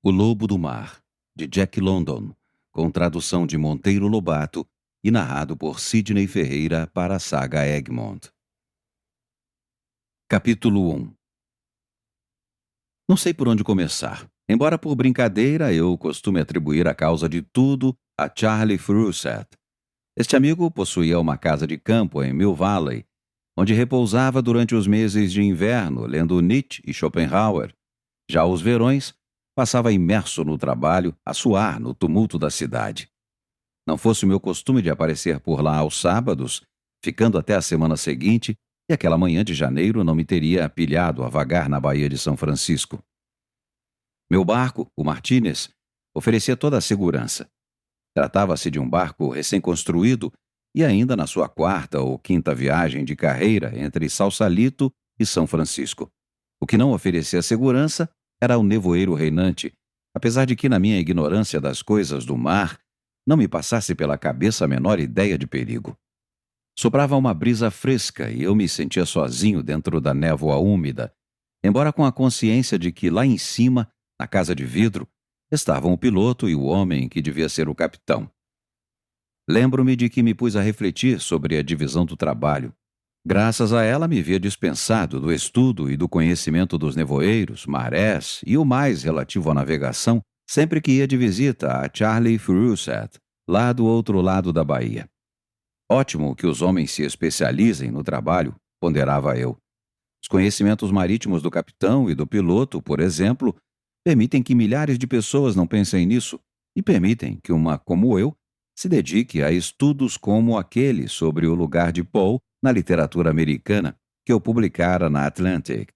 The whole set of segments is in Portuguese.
O Lobo do Mar, de Jack London, com tradução de Monteiro Lobato e narrado por Sidney Ferreira para a saga Egmont. Capítulo 1. Não sei por onde começar. Embora por brincadeira eu costume atribuir a causa de tudo a Charlie Froissart. Este amigo possuía uma casa de campo em Mill Valley, onde repousava durante os meses de inverno lendo Nietzsche e Schopenhauer. Já os verões, passava imerso no trabalho, a suar no tumulto da cidade. Não fosse o meu costume de aparecer por lá aos sábados, ficando até a semana seguinte, e aquela manhã de janeiro não me teria pilhado a vagar na Baía de São Francisco. Meu barco, o Martinez, oferecia toda a segurança. Tratava-se de um barco recém-construído e ainda na sua quarta ou quinta viagem de carreira entre Sausalito e São Francisco. O que não oferecia segurança era o nevoeiro reinante, apesar de que, na minha ignorância das coisas do mar, não me passasse pela cabeça a menor ideia de perigo. Soprava uma brisa fresca e eu me sentia sozinho dentro da névoa úmida, embora com a consciência de que lá em cima, na casa de vidro, estavam o piloto e o homem que devia ser o capitão. Lembro-me de que me pus a refletir sobre a divisão do trabalho. Graças a ela me via dispensado do estudo e do conhecimento dos nevoeiros, marés e o mais relativo à navegação, sempre que ia de visita a Charlie Froissart, lá do outro lado da Baía. Ótimo que os homens se especializem no trabalho, ponderava eu. Os conhecimentos marítimos do capitão e do piloto, por exemplo, permitem que milhares de pessoas não pensem nisso e permitem que uma como eu se dedique a estudos como aquele sobre o lugar de Poe na literatura americana que eu publicara na Atlantic.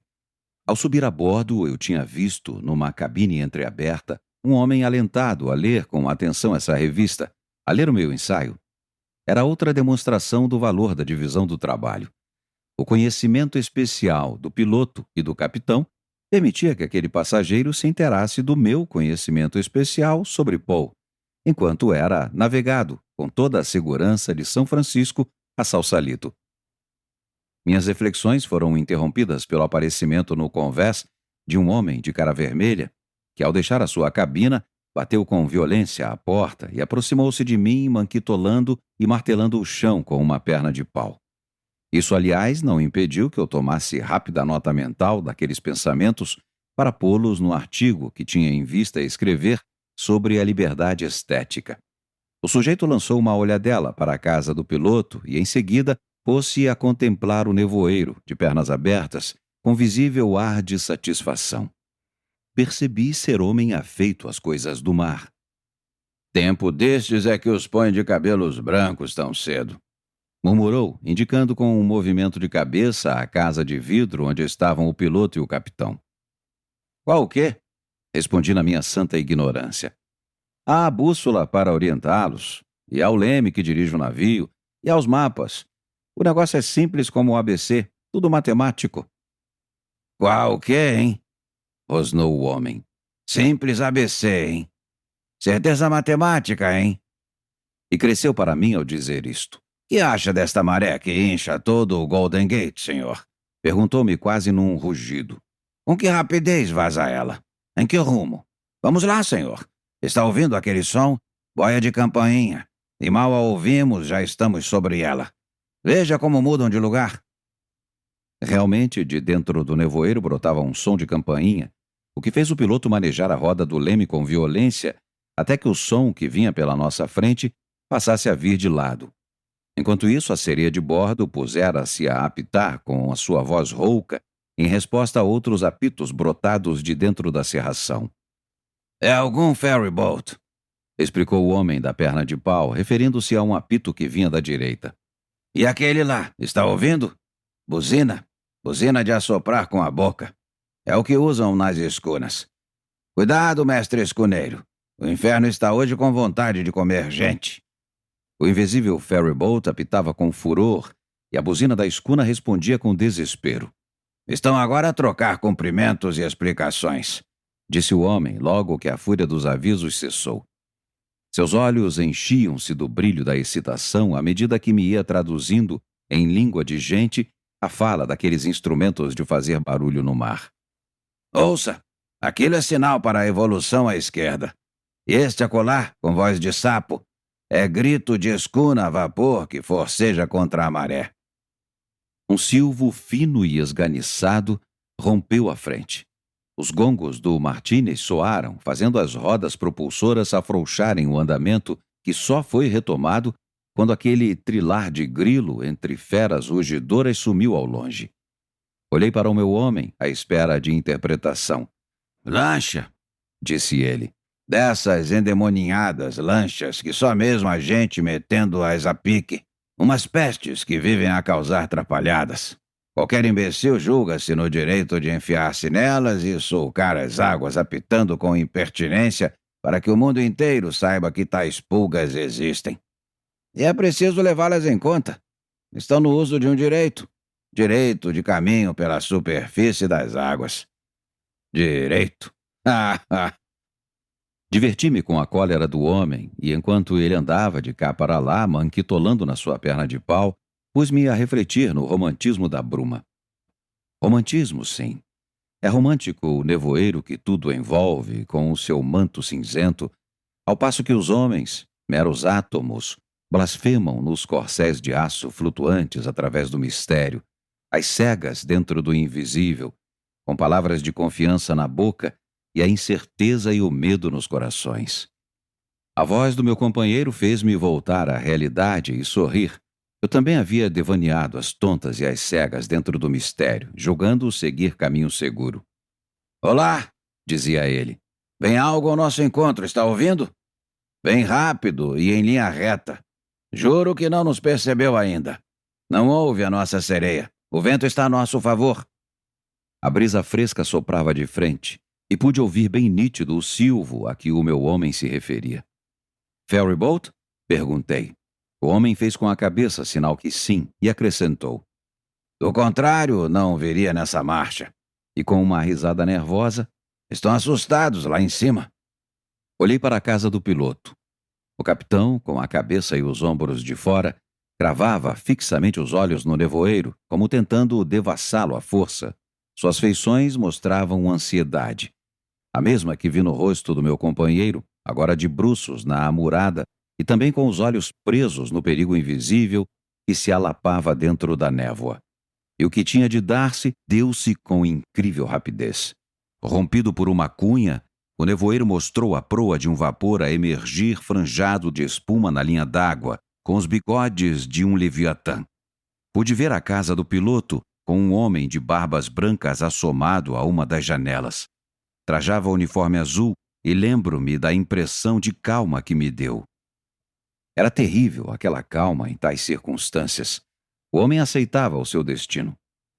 Ao subir a bordo, eu tinha visto, numa cabine entreaberta, um homem alentado a ler com atenção essa revista, a ler o meu ensaio. Era outra demonstração do valor da divisão do trabalho. O conhecimento especial do piloto e do capitão permitia que aquele passageiro se inteirasse do meu conhecimento especial sobre Poe, enquanto era navegado com toda a segurança de São Francisco a Sausalito. Minhas reflexões foram interrompidas pelo aparecimento no convés de um homem de cara vermelha que, ao deixar a sua cabina, bateu com violência à porta e aproximou-se de mim, manquitolando e martelando o chão com uma perna de pau. Isso, aliás, não impediu que eu tomasse rápida nota mental daqueles pensamentos para pô-los no artigo que tinha em vista escrever sobre a liberdade estética. O sujeito lançou uma olhadela para a casa do piloto e, em seguida, pôs-se a contemplar o nevoeiro, de pernas abertas, com visível ar de satisfação. Percebi ser homem afeito às coisas do mar. Tempo destes é que os põe de cabelos brancos tão cedo, murmurou, indicando com um movimento de cabeça a casa de vidro onde estavam o piloto e o capitão. Qual o quê? Respondi na minha santa ignorância. Há a bússola para orientá-los, e há o leme que dirige o navio, e há os mapas. O negócio é simples como o ABC, tudo matemático. Qual o quê, hein? Rosnou o homem. Simples ABC, hein? Certeza matemática, hein? E cresceu para mim ao dizer isto. Que acha desta maré que incha todo o Golden Gate, senhor? Perguntou-me quase num rugido. Com que rapidez vaza ela? Em que rumo? Vamos lá, senhor. Está ouvindo aquele som? Boia de campainha. E mal a ouvimos, já estamos sobre ela. Veja como mudam de lugar. Realmente, de dentro do nevoeiro brotava um som de campainha, o que fez o piloto manejar a roda do leme com violência até que o som que vinha pela nossa frente passasse a vir de lado. Enquanto isso, a sereia de bordo pusera-se a apitar com a sua voz rouca em resposta a outros apitos brotados de dentro da cerração. É algum ferryboat, explicou o homem da perna de pau, referindo-se a um apito que vinha da direita. E aquele lá, está ouvindo? Buzina. Buzina de assoprar com a boca. É o que usam nas escunas. Cuidado, mestre escuneiro. O inferno está hoje com vontade de comer gente. O invisível ferryboat apitava com furor e a buzina da escuna respondia com desespero. Estão agora a trocar cumprimentos e explicações, disse o homem logo que a fúria dos avisos cessou. Seus olhos enchiam-se do brilho da excitação à medida que me ia traduzindo, em língua de gente, a fala daqueles instrumentos de fazer barulho no mar. Ouça! Aquilo é sinal para a evolução à esquerda. E este acolá, com voz de sapo, é grito de escuna a vapor que forceja contra a maré. Um silvo fino e esganiçado rompeu a frente. Os gongos do Martinez soaram, fazendo as rodas propulsoras afrouxarem o andamento que só foi retomado quando aquele trilar de grilo entre feras rugidoras sumiu ao longe. Olhei para o meu homem, à espera de interpretação. Lancha, Disse ele. dessas endemoninhadas lanchas que só mesmo a gente metendo-as a pique. Umas pestes que vivem a causar atrapalhadas. Qualquer imbecil julga-se no direito de enfiar-se nelas e sulcar as águas apitando com impertinência para que o mundo inteiro saiba que tais pulgas existem. E é preciso levá-las em conta. Estão no uso de um direito. Direito de caminho pela superfície das águas. Direito. Diverti-me com a cólera do homem e, enquanto ele andava de cá para lá, manquitolando na sua perna de pau, pus-me a refletir no romantismo da bruma. Romantismo, sim. É romântico o nevoeiro que tudo envolve com o seu manto cinzento, ao passo que os homens, meros átomos, blasfemam nos corcéis de aço flutuantes através do mistério, às cegas dentro do invisível, com palavras de confiança na boca e a incerteza e o medo nos corações. A voz do meu companheiro fez-me voltar à realidade e sorrir. Eu também havia devaneado as tontas e as cegas dentro do mistério, julgando seguir caminho seguro. Olá, dizia ele. Vem algo ao nosso encontro, está ouvindo? Vem rápido e em linha reta. Juro que não nos percebeu ainda. Não ouve a nossa sereia. O vento está a nosso favor. A brisa fresca soprava de frente e pude ouvir bem nítido o silvo a que o meu homem se referia. Ferryboat? Perguntei. O homem fez com a cabeça sinal que sim e acrescentou. Do contrário, não viria nessa marcha. E com uma risada nervosa, estão assustados lá em cima. Olhei para a casa do piloto. O capitão, com a cabeça e os ombros de fora, cravava fixamente os olhos no nevoeiro, como tentando devassá-lo à força. Suas feições mostravam ansiedade. A mesma que vi no rosto do meu companheiro, agora de bruços na amurada e também com os olhos presos no perigo invisível que se alapava dentro da névoa. E o que tinha de dar-se, deu-se com incrível rapidez. Rompido por uma cunha, o nevoeiro mostrou a proa de um vapor a emergir franjado de espuma na linha d'água, com os bigodes de um leviatã. Pude ver a casa do piloto, com um homem de barbas brancas assomado a uma das janelas. Trajava uniforme azul e lembro-me da impressão de calma que me deu. Era terrível aquela calma em tais circunstâncias. O homem aceitava o seu destino.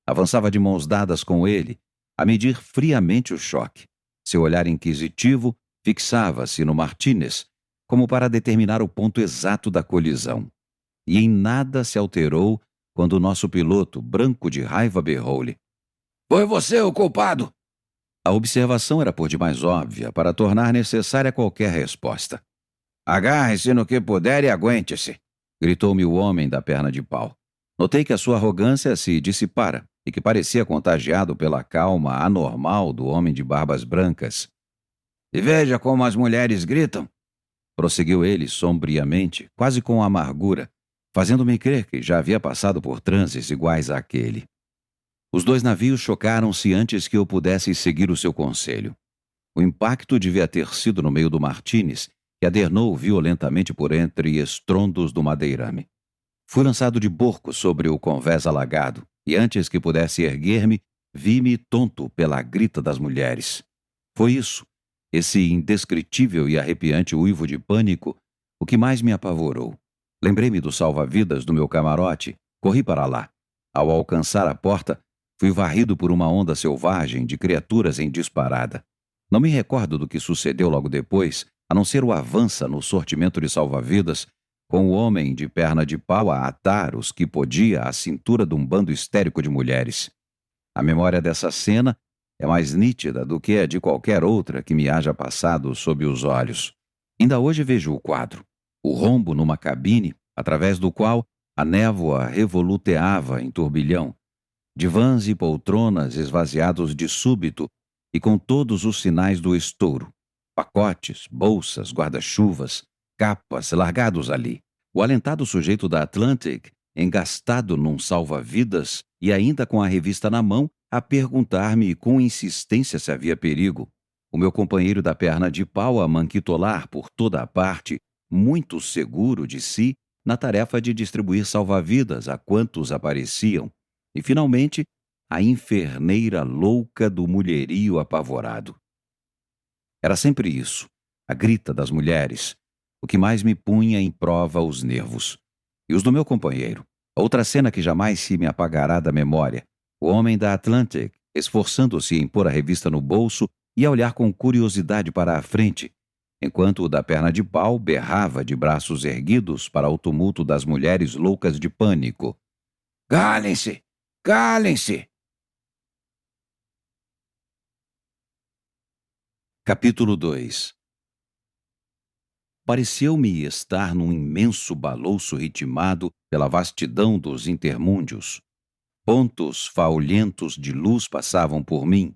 Avançava de mãos dadas com ele, a medir friamente o choque. Seu olhar inquisitivo fixava-se no Martinez, como para determinar o ponto exato da colisão. E em nada se alterou quando o nosso piloto, branco de raiva, berrou-lhe. Foi você o culpado! A observação era por demais óbvia para tornar necessária qualquer resposta. Agarre-se no que puder e aguente-se, gritou-me o homem da perna de pau. Notei que a sua arrogância se dissipara e que parecia contagiado pela calma anormal do homem de barbas brancas. E veja como as mulheres gritam, prosseguiu ele sombriamente, quase com amargura, fazendo-me crer que já havia passado por transes iguais àquele. Os dois navios chocaram-se antes que eu pudesse seguir o seu conselho. O impacto devia ter sido no meio do Martinez, que adernou violentamente por entre estrondos do madeirame. Fui lançado de borco sobre o convés alagado, e antes que pudesse erguer-me, vi-me tonto pela grita das mulheres. Foi isso, esse indescritível e arrepiante uivo de pânico, o que mais me apavorou. Lembrei-me do salva-vidas do meu camarote, corri para lá. Ao alcançar a porta, fui varrido por uma onda selvagem de criaturas em disparada. Não me recordo do que sucedeu logo depois, a não ser o avanço no sortimento de salva-vidas, com o homem de perna de pau a atar os que podia à cintura de um bando histérico de mulheres. A memória dessa cena é mais nítida do que a de qualquer outra que me haja passado sob os olhos. Ainda hoje vejo o quadro, o rombo numa cabine, através do qual a névoa revoluteava em turbilhão, divãs e poltronas esvaziados de súbito e com todos os sinais do estouro. Pacotes, bolsas, guarda-chuvas, capas largados ali. O alentado sujeito da Atlantic, engastado num salva-vidas e ainda com a revista na mão, a perguntar-me com insistência se havia perigo. O meu companheiro da perna de pau a manquitolar por toda a parte, muito seguro de si, na tarefa de distribuir salva-vidas a quantos apareciam. E, finalmente, a enferneira louca do mulherio apavorado. Era sempre isso, a grita das mulheres, o que mais me punha em prova os nervos. E os do meu companheiro. Outra cena que jamais se me apagará da memória. O homem da Atlantic, esforçando-se em pôr a revista no bolso e a olhar com curiosidade para a frente, enquanto o da perna de pau berrava de braços erguidos para o tumulto das mulheres loucas de pânico. Calem-se! Calem-se! Capítulo 2. Pareceu-me estar num imenso balouço ritmado pela vastidão dos intermúndios. Pontos faulhentos de luz passavam por mim.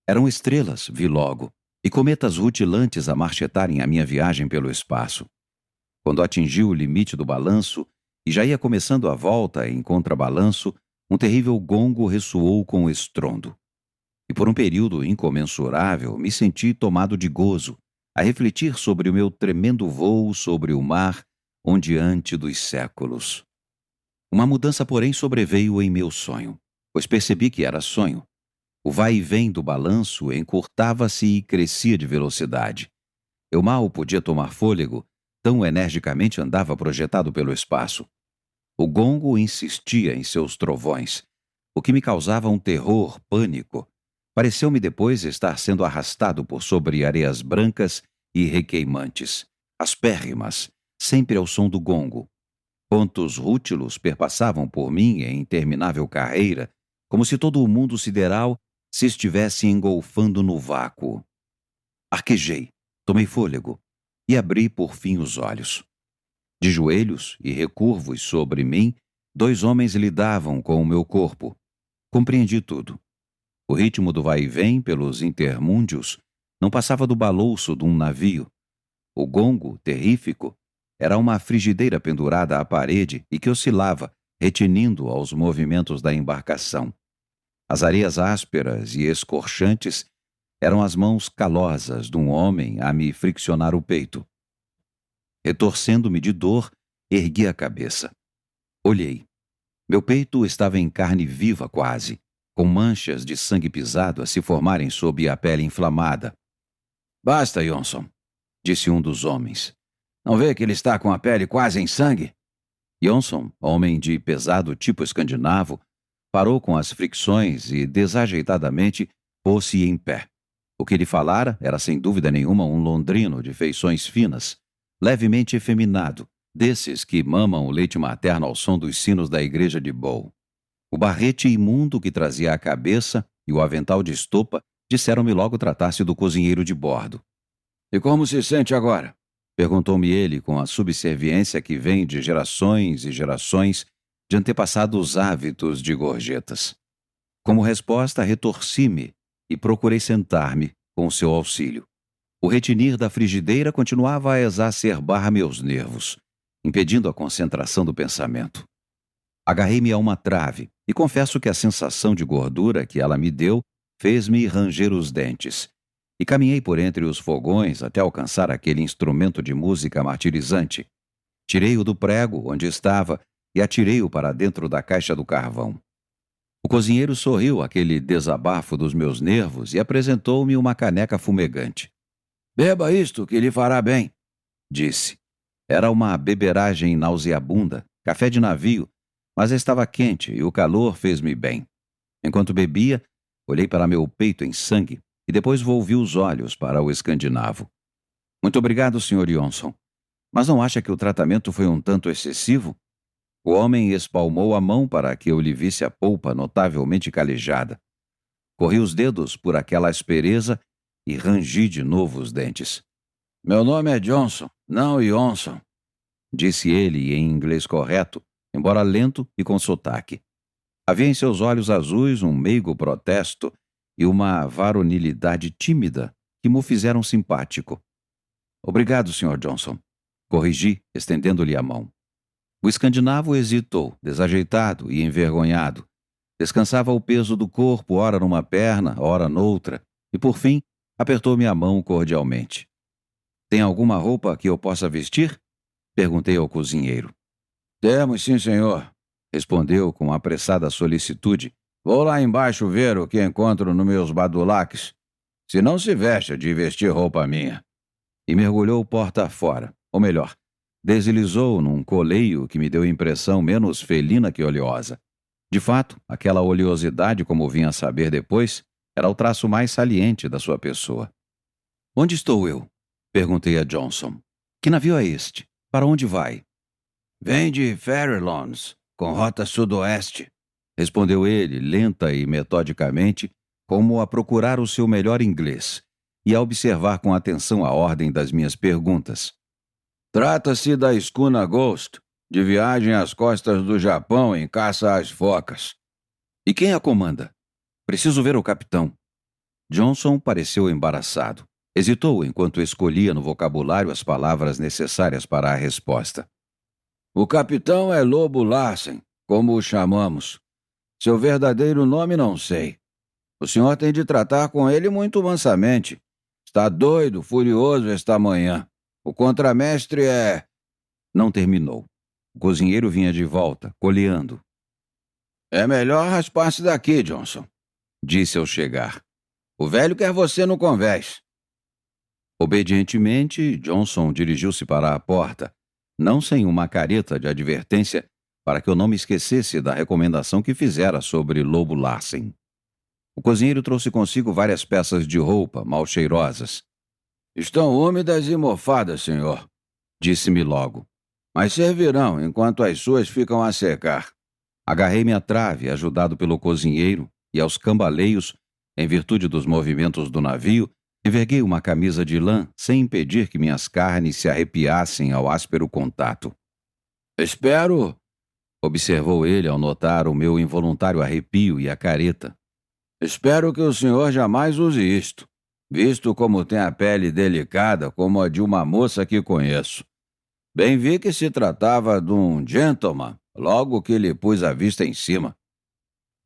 Eram estrelas, vi logo, e cometas rutilantes a marchetarem a minha viagem pelo espaço. Quando atingiu o limite do balanço e já ia começando a volta em contrabalanço, um terrível gongo ressoou com estrondo. E por um período incomensurável me senti tomado de gozo, a refletir sobre o meu tremendo vôo sobre o mar ondeante dos séculos. Uma mudança, porém, sobreveio em meu sonho, pois percebi que era sonho. O vai e vem do balanço encurtava-se e crescia de velocidade. Eu mal podia tomar fôlego, tão energicamente andava projetado pelo espaço. O gongo insistia em seus trovões, o que me causava um terror, pânico. Pareceu-me depois estar sendo arrastado por sobre areias brancas e requeimantes, aspérrimas, sempre ao som do gongo. Pontos rútilos perpassavam por mim em interminável carreira, como se todo o mundo sideral se estivesse engolfando no vácuo. Arquejei, tomei fôlego e abri por fim os olhos. De joelhos e recurvos sobre mim, 2 homens lidavam com o meu corpo. Compreendi tudo. O ritmo do vai-e-vem pelos intermúndios não passava do balouço de um navio. O gongo, terrífico, era uma frigideira pendurada à parede e que oscilava, retinindo aos movimentos da embarcação. As areias ásperas e escorchantes eram as mãos calosas de um homem a me friccionar o peito. Retorcendo-me de dor, ergui a cabeça. Olhei. Meu peito estava em carne viva quase, com manchas de sangue pisado a se formarem sob a pele inflamada. Basta, Johnson, disse um dos homens. Não vê que ele está com a pele quase em sangue? Johnson, homem de pesado tipo escandinavo, parou com as fricções e, desajeitadamente, pôs-se em pé. O que lhe falara era sem dúvida nenhuma um londrino de feições finas, levemente efeminado, desses que mamam o leite materno ao som dos sinos da igreja de Bow. O barrete imundo que trazia à cabeça e o avental de estopa disseram-me logo tratar-se do cozinheiro de bordo. E como se sente agora? Perguntou-me ele com a subserviência que vem de gerações e gerações de antepassados hábitos de gorjetas. Como resposta, retorci-me e procurei sentar-me com o seu auxílio. O retinir da frigideira continuava a exacerbar meus nervos, impedindo a concentração do pensamento. Agarrei-me a uma trave e confesso que a sensação de gordura que ela me deu fez-me ranger os dentes, e caminhei por entre os fogões até alcançar aquele instrumento de música martirizante. Tirei-o do prego onde estava e atirei-o para dentro da caixa do carvão. O cozinheiro sorriu àquele desabafo dos meus nervos e apresentou-me uma caneca fumegante. Beba isto, que lhe fará bem, disse. Era uma beberagem nauseabunda, café de navio, mas estava quente e o calor fez-me bem. Enquanto bebia, olhei para meu peito em sangue e depois volvi os olhos para o escandinavo. Muito obrigado, Sr. Johnson. Mas não acha que o tratamento foi um tanto excessivo? O homem espalmou a mão para que eu lhe visse a polpa notavelmente calejada. Corri os dedos por aquela aspereza e rangi de novo os dentes. Meu nome é Johnson, não Johnson, disse ele em inglês correto, embora lento e com sotaque. Havia em seus olhos azuis um meigo protesto e uma varonilidade tímida que me fizeram simpático. Obrigado, Sr. Johnson. Corrigi, estendendo-lhe a mão. O escandinavo hesitou, desajeitado e envergonhado. Descansava o peso do corpo, ora numa perna, ora noutra, e por fim, apertou-me a mão cordialmente. Tem alguma roupa que eu possa vestir? Perguntei ao cozinheiro. Temos, sim, senhor, respondeu com apressada solicitude. Vou lá embaixo ver o que encontro nos meus badulaques. Se não se veste de vestir roupa minha. E mergulhou porta fora, ou melhor, deslizou num coleio que me deu impressão menos felina que oleosa. De fato, aquela oleosidade, como vim a saber depois, era o traço mais saliente da sua pessoa. Onde estou eu? Perguntei a Johnson. Que navio é este? Para onde vai? Vem de Farallones, com rota sudoeste, respondeu ele, lenta e metodicamente, como a procurar o seu melhor inglês, e a observar com atenção a ordem das minhas perguntas. Trata-se da escuna Ghost, de viagem às costas do Japão em caça às focas. E quem a comanda? Preciso ver o capitão. Johnson pareceu embaraçado. Hesitou enquanto escolhia no vocabulário as palavras necessárias para a resposta. O capitão é Lobo Larsen, como o chamamos. Seu verdadeiro nome não sei. O senhor tem de tratar com ele muito mansamente. Está doido, furioso esta manhã. O contramestre é... Não terminou. O cozinheiro vinha de volta, coleando. É melhor raspar-se daqui, Johnson, disse ao chegar. O velho quer você no convés. Obedientemente, Johnson dirigiu-se para a porta, não sem uma careta de advertência, para que eu não me esquecesse da recomendação que fizera sobre Lobo Larsen. O cozinheiro trouxe consigo várias peças de roupa, mal cheirosas. Estão úmidas e mofadas, senhor, disse-me logo. Mas servirão enquanto as suas ficam a secar. Agarrei-me à trave, ajudado pelo cozinheiro, e aos cambaleios, em virtude dos movimentos do navio, enverguei uma camisa de lã sem impedir que minhas carnes se arrepiassem ao áspero contato. Espero, observou ele ao notar o meu involuntário arrepio e a careta. Espero que o senhor jamais use isto, visto como tem a pele delicada como a de uma moça que conheço. Bem vi que se tratava de um gentleman, logo que lhe pus a vista em cima.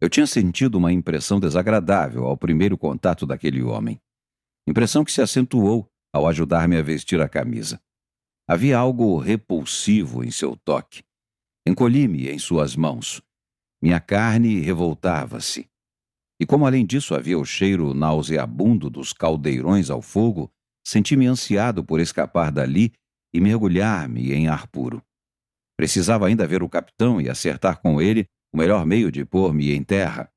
Eu tinha sentido uma impressão desagradável ao primeiro contato daquele homem. Impressão que se acentuou ao ajudar-me a vestir a camisa. Havia algo repulsivo em seu toque. Encolhi-me em suas mãos. Minha carne revoltava-se. E como além disso havia o cheiro nauseabundo dos caldeirões ao fogo, senti-me ansiado por escapar dali e mergulhar-me em ar puro. Precisava ainda ver o capitão e acertar com ele o melhor meio de pôr-me em terra.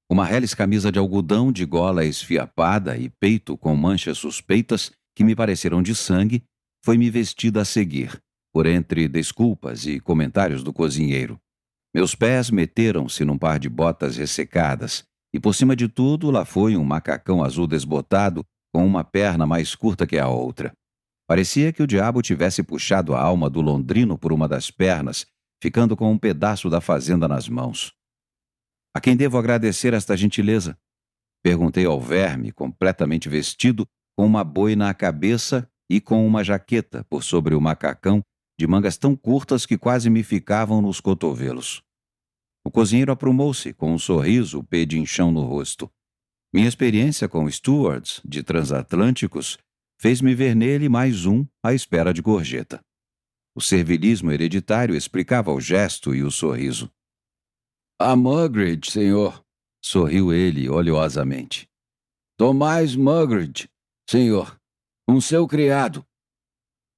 Uma reles camisa de algodão de gola esfiapada e peito com manchas suspeitas que me pareceram de sangue foi-me vestida a seguir, por entre desculpas e comentários do cozinheiro. Meus pés meteram-se num par de botas ressecadas e por cima de tudo lá foi um macacão azul desbotado com uma perna mais curta que a outra. Parecia que o diabo tivesse puxado a alma do londrino por uma das pernas, ficando com um pedaço da fazenda nas mãos. A quem devo agradecer esta gentileza? Perguntei ao verme, completamente vestido, com uma boina à cabeça e com uma jaqueta por sobre o macacão, de mangas tão curtas que quase me ficavam nos cotovelos. O cozinheiro aprumou-se, com um sorriso pedinchão no rosto. Minha experiência com stewards de transatlânticos fez-me ver nele mais um à espera de gorjeta. O servilismo hereditário explicava o gesto e o sorriso. A Mugridge, senhor, sorriu ele oleosamente. Tomás Mugridge, senhor, um seu criado.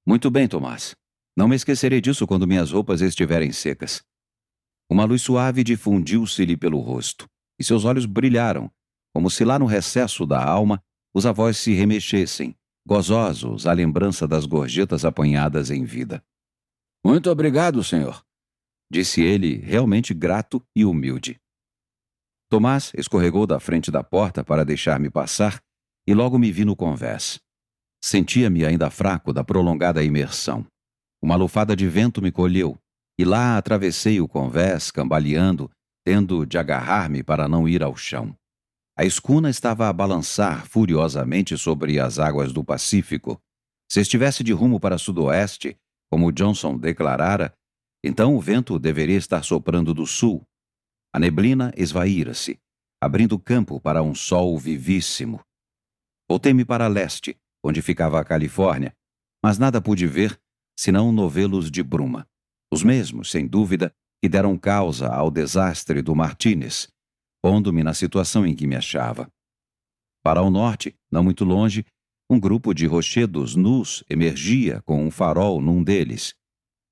Muito bem, Tomás. Não me esquecerei disso quando minhas roupas estiverem secas. Uma luz suave difundiu-se-lhe pelo rosto, e seus olhos brilharam, como se lá no recesso da alma os avós se remexessem, gozosos à lembrança das gorjetas apanhadas em vida. Muito obrigado, senhor, disse ele, realmente grato e humilde. Tomás escorregou da frente da porta para deixar-me passar e logo me vi no convés. Sentia-me ainda fraco da prolongada imersão. Uma lufada de vento me colheu e lá atravessei o convés, cambaleando, tendo de agarrar-me para não ir ao chão. A escuna estava a balançar furiosamente sobre as águas do Pacífico. Se estivesse de rumo para sudoeste, como Johnson declarara, então o vento deveria estar soprando do sul. A neblina esvaíra-se, abrindo campo para um sol vivíssimo. Voltei-me para leste, onde ficava a Califórnia, mas nada pude ver senão novelos de bruma. Os mesmos, sem dúvida, que deram causa ao desastre do Martínez, pondo-me na situação em que me achava. Para o norte, não muito longe, um grupo de rochedos nus emergia com um farol num deles.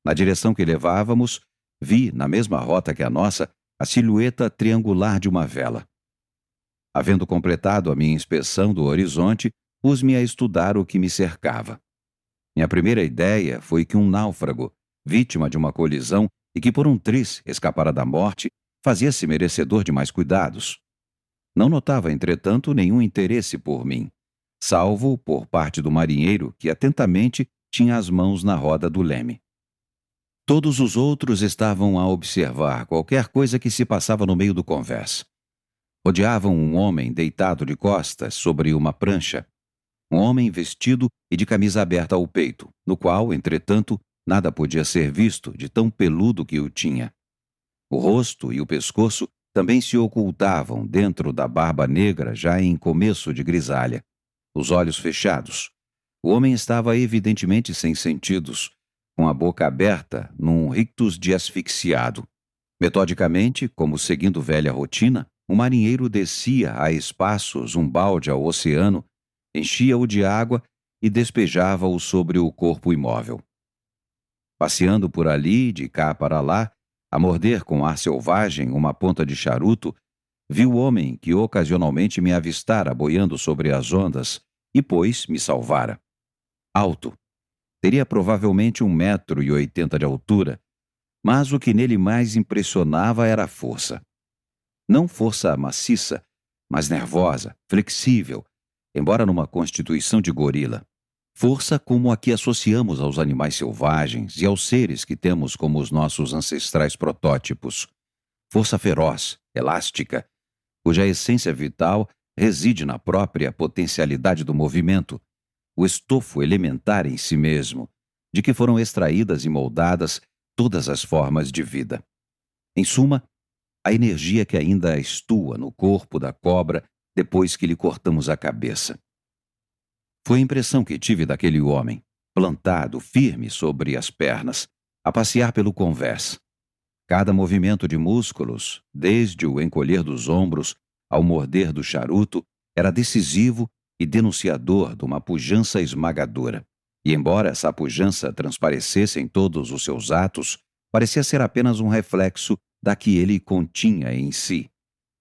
Na direção que levávamos, vi, na mesma rota que a nossa, a silhueta triangular de uma vela. Havendo completado a minha inspeção do horizonte, pus-me a estudar o que me cercava. Minha primeira ideia foi que um náufrago, vítima de uma colisão e que por um triz escapara da morte, fazia-se merecedor de mais cuidados. Não notava, entretanto, nenhum interesse por mim, salvo por parte do marinheiro que atentamente tinha as mãos na roda do leme. Todos os outros estavam a observar qualquer coisa que se passava no meio do convés. Rodeavam um homem deitado de costas sobre uma prancha, um homem vestido e de camisa aberta ao peito, no qual, entretanto, nada podia ser visto de tão peludo que o tinha. O rosto e o pescoço também se ocultavam dentro da barba negra já em começo de grisalha. Os olhos fechados. O homem estava evidentemente sem sentidos, com a boca aberta num rictus de asfixiado. Metodicamente, como seguindo velha rotina, o marinheiro descia a espaços um balde ao oceano, enchia-o de água e despejava-o sobre o corpo imóvel. Passeando por ali, de cá para lá, a morder com ar selvagem uma ponta de charuto, vi o homem que ocasionalmente me avistara boiando sobre as ondas e, pois, me salvara. Alto. Teria provavelmente 1,80 m de altura, mas o que nele mais impressionava era a força. Não força maciça, mas nervosa, flexível, embora numa constituição de gorila. Força como a que associamos aos animais selvagens e aos seres que temos como os nossos ancestrais protótipos. Força feroz, elástica, cuja essência vital reside na própria potencialidade do movimento, o estofo elementar em si mesmo, de que foram extraídas e moldadas todas as formas de vida. Em suma, a energia que ainda estua no corpo da cobra depois que lhe cortamos a cabeça. Foi a impressão que tive daquele homem, plantado firme sobre as pernas, a passear pelo convés. Cada movimento de músculos, desde o encolher dos ombros ao morder do charuto, era decisivo e denunciador de uma pujança esmagadora. E embora essa pujança transparecesse em todos os seus atos, parecia ser apenas um reflexo da que ele continha em si,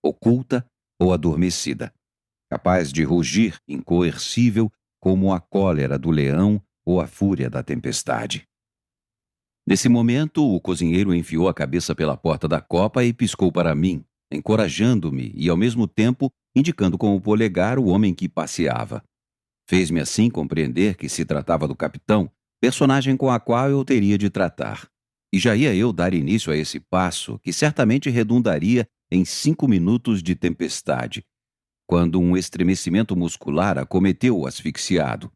oculta ou adormecida, capaz de rugir incoercível como a cólera do leão ou a fúria da tempestade. Nesse momento, o cozinheiro enfiou a cabeça pela porta da copa e piscou para mim, encorajando-me e, ao mesmo tempo, indicando com o polegar o homem que passeava. Fez-me assim compreender que se tratava do capitão, personagem com a qual eu teria de tratar. E já ia eu dar início a esse passo, que certamente redundaria em 5 minutos de tempestade, quando um estremecimento muscular acometeu o asfixiado.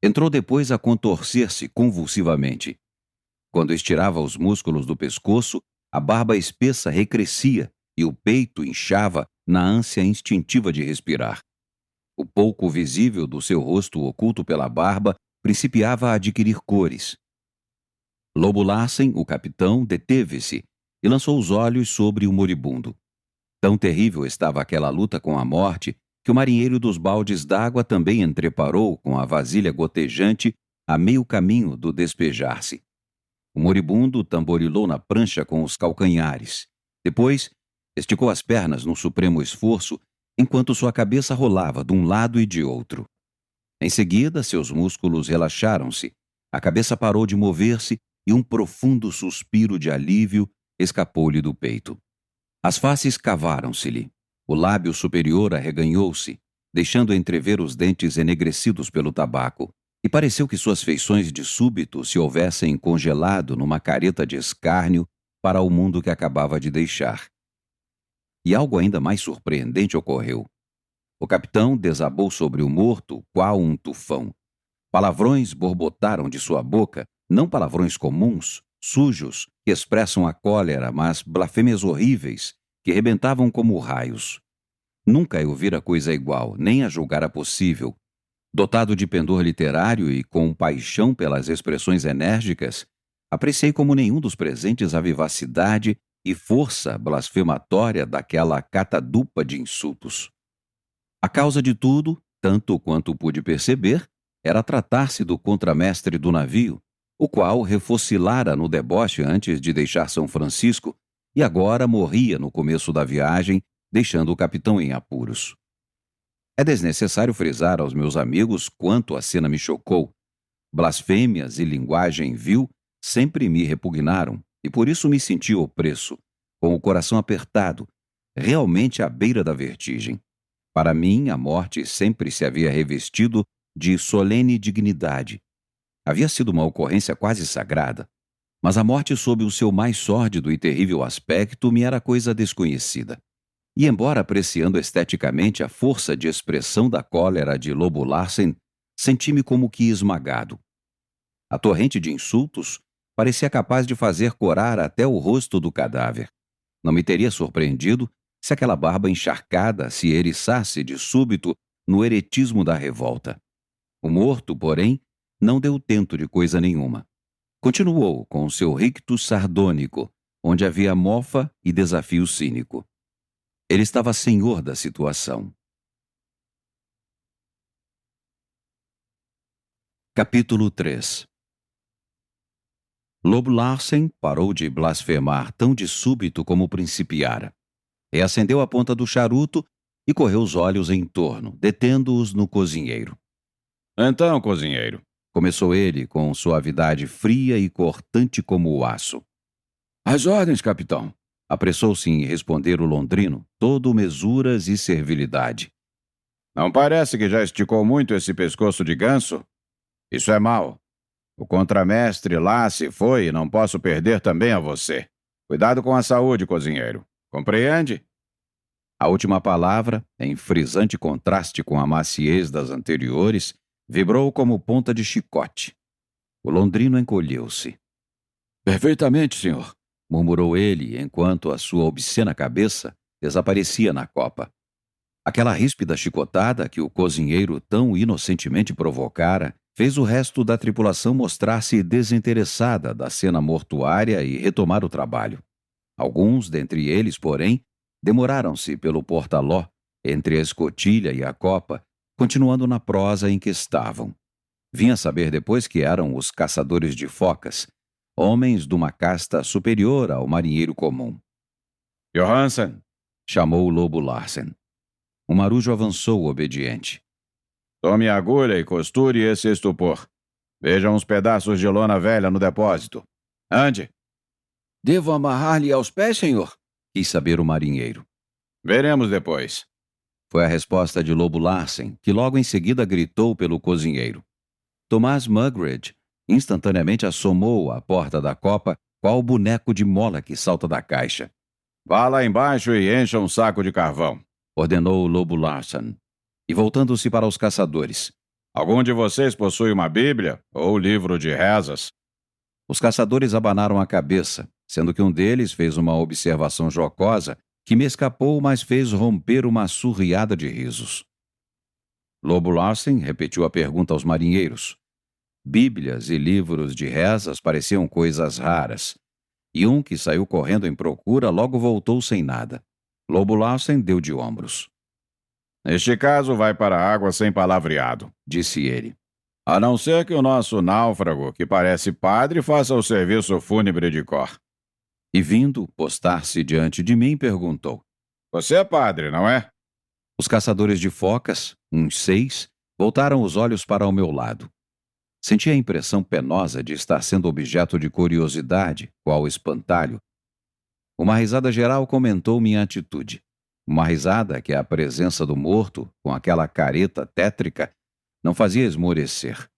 Entrou depois a contorcer-se convulsivamente. Quando estirava os músculos do pescoço, a barba espessa recrescia e o peito inchava na ânsia instintiva de respirar. O pouco visível do seu rosto oculto pela barba principiava a adquirir cores. Lobo Larsen, o capitão, deteve-se e lançou os olhos sobre o moribundo. Tão terrível estava aquela luta com a morte que o marinheiro dos baldes d'água também entreparou com a vasilha gotejante a meio caminho do despejar-se. O moribundo tamborilou na prancha com os calcanhares. Depois, esticou as pernas no supremo esforço, enquanto sua cabeça rolava de um lado e de outro. Em seguida, seus músculos relaxaram-se, a cabeça parou de mover-se e um profundo suspiro de alívio escapou-lhe do peito. As faces cavaram-se-lhe. O lábio superior arreganhou-se, deixando entrever os dentes enegrecidos pelo tabaco, e pareceu que suas feições de súbito se houvessem congelado numa careta de escárnio para o mundo que acabava de deixar. E algo ainda mais surpreendente ocorreu. O capitão desabou sobre o morto qual um tufão. Palavrões borbotaram de sua boca, não palavrões comuns, sujos, que expressam a cólera, mas blasfêmias horríveis, que rebentavam como raios. Nunca eu vira coisa igual, nem a julgara possível. Dotado de pendor literário e com paixão pelas expressões enérgicas, apreciei como nenhum dos presentes a vivacidade e força blasfematória daquela catadupa de insultos. A causa de tudo, tanto quanto pude perceber, era tratar-se do contramestre do navio, o qual refocilara no deboche antes de deixar São Francisco e agora morria no começo da viagem, deixando o capitão em apuros. É desnecessário frisar aos meus amigos quanto a cena me chocou. Blasfêmias e linguagem vil sempre me repugnaram e por isso me senti opresso, com o coração apertado, realmente à beira da vertigem. Para mim, a morte sempre se havia revestido de solene dignidade. Havia sido uma ocorrência quase sagrada, mas a morte sob o seu mais sórdido e terrível aspecto me era coisa desconhecida. E embora apreciando esteticamente a força de expressão da cólera de Lobo Larsen, senti-me como que esmagado. A torrente de insultos parecia capaz de fazer corar até o rosto do cadáver. Não me teria surpreendido se aquela barba encharcada se eriçasse de súbito no eretismo da revolta. O morto, porém, não deu tento de coisa nenhuma. Continuou com o seu rictus sardônico, onde havia mofa e desafio cínico. Ele estava senhor da situação. Capítulo 3. Lobo Larsen parou de blasfemar tão de súbito como principiara. Reacendeu a ponta do charuto e correu os olhos em torno, detendo-os no cozinheiro. Então, cozinheiro, Começou ele com suavidade fria e cortante como o aço. as ordens, capitão. Apressou-se em responder o londrino, todo mesuras e servilidade. Não parece que já esticou muito esse pescoço de ganso? Isso é mau. O contramestre lá se foi e não posso perder também a você. Cuidado com a saúde, cozinheiro. Compreende? A última palavra, em frisante contraste com a maciez das anteriores, vibrou como ponta de chicote. O londrino encolheu-se. Perfeitamente, senhor, Murmurou ele enquanto a sua obscena cabeça desaparecia na copa. Aquela ríspida chicotada que o cozinheiro tão inocentemente provocara fez o resto da tripulação mostrar-se desinteressada da cena mortuária e retomar o trabalho. Alguns dentre eles, porém, demoraram-se pelo portaló, entre a escotilha e a copa, continuando na prosa em que estavam. Vinha saber depois que eram os caçadores de focas, homens de uma casta superior ao marinheiro comum. Johansen, Chamou o Lobo Larsen. O marujo avançou obediente. tome a agulha e costure esse estupor. Veja uns pedaços de lona velha no depósito. Ande. Devo amarrar-lhe aos pés, senhor? Quis saber o marinheiro. Veremos depois. Foi a resposta de Lobo Larsen, que logo em seguida gritou pelo cozinheiro. Tomás Mugridge instantaneamente assomou à porta da copa, qual boneco de mola que salta da caixa. Vá lá embaixo e encha um saco de carvão, Ordenou o Lobo Larsen. E voltando-se para os caçadores. Algum de vocês possui uma Bíblia ou livro de rezas? Os caçadores abanaram a cabeça, sendo que um deles fez uma observação jocosa que me escapou, mas fez romper uma surriada de risos. Lobo Larsen repetiu a pergunta aos marinheiros. Bíblias e livros de rezas pareciam coisas raras, e um que saiu correndo em procura logo voltou sem nada. Lobo Larsen deu de ombros. Neste caso, vai para a água sem palavreado, Disse ele. a não ser que o nosso náufrago, que parece padre, faça o serviço fúnebre de cor. E vindo postar-se diante de mim, perguntou. Você é padre, não é? Os caçadores de focas, uns 6, voltaram os olhos para o meu lado. Senti a impressão penosa de estar sendo objeto de curiosidade, qual espantalho. Uma risada geral comentou minha atitude. Uma risada que a presença do morto, com aquela careta tétrica, não fazia esmorecer.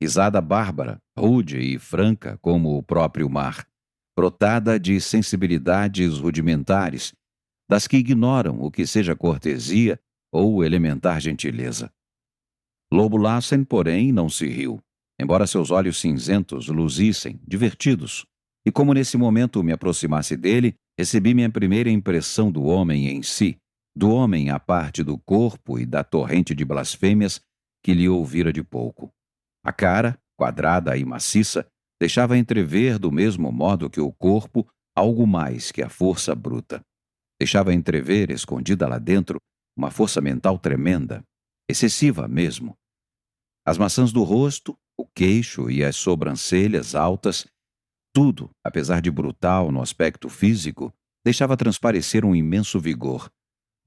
Risada bárbara, rude e franca como o próprio mar, brotada de sensibilidades rudimentares, das que ignoram o que seja cortesia ou elementar gentileza. Lobo Lassen, porém, não se riu, embora seus olhos cinzentos luzissem, divertidos. E como nesse momento me aproximasse dele, recebi minha primeira impressão do homem em si, do homem à parte do corpo e da torrente de blasfêmias que lhe ouvira de pouco. A cara, quadrada e maciça, deixava entrever, do mesmo modo que o corpo, algo mais que a força bruta. Deixava entrever, escondida lá dentro, uma força mental tremenda, excessiva mesmo. As maçãs do rosto, o queixo e as sobrancelhas altas, tudo, apesar de brutal no aspecto físico, deixava transparecer um imenso vigor,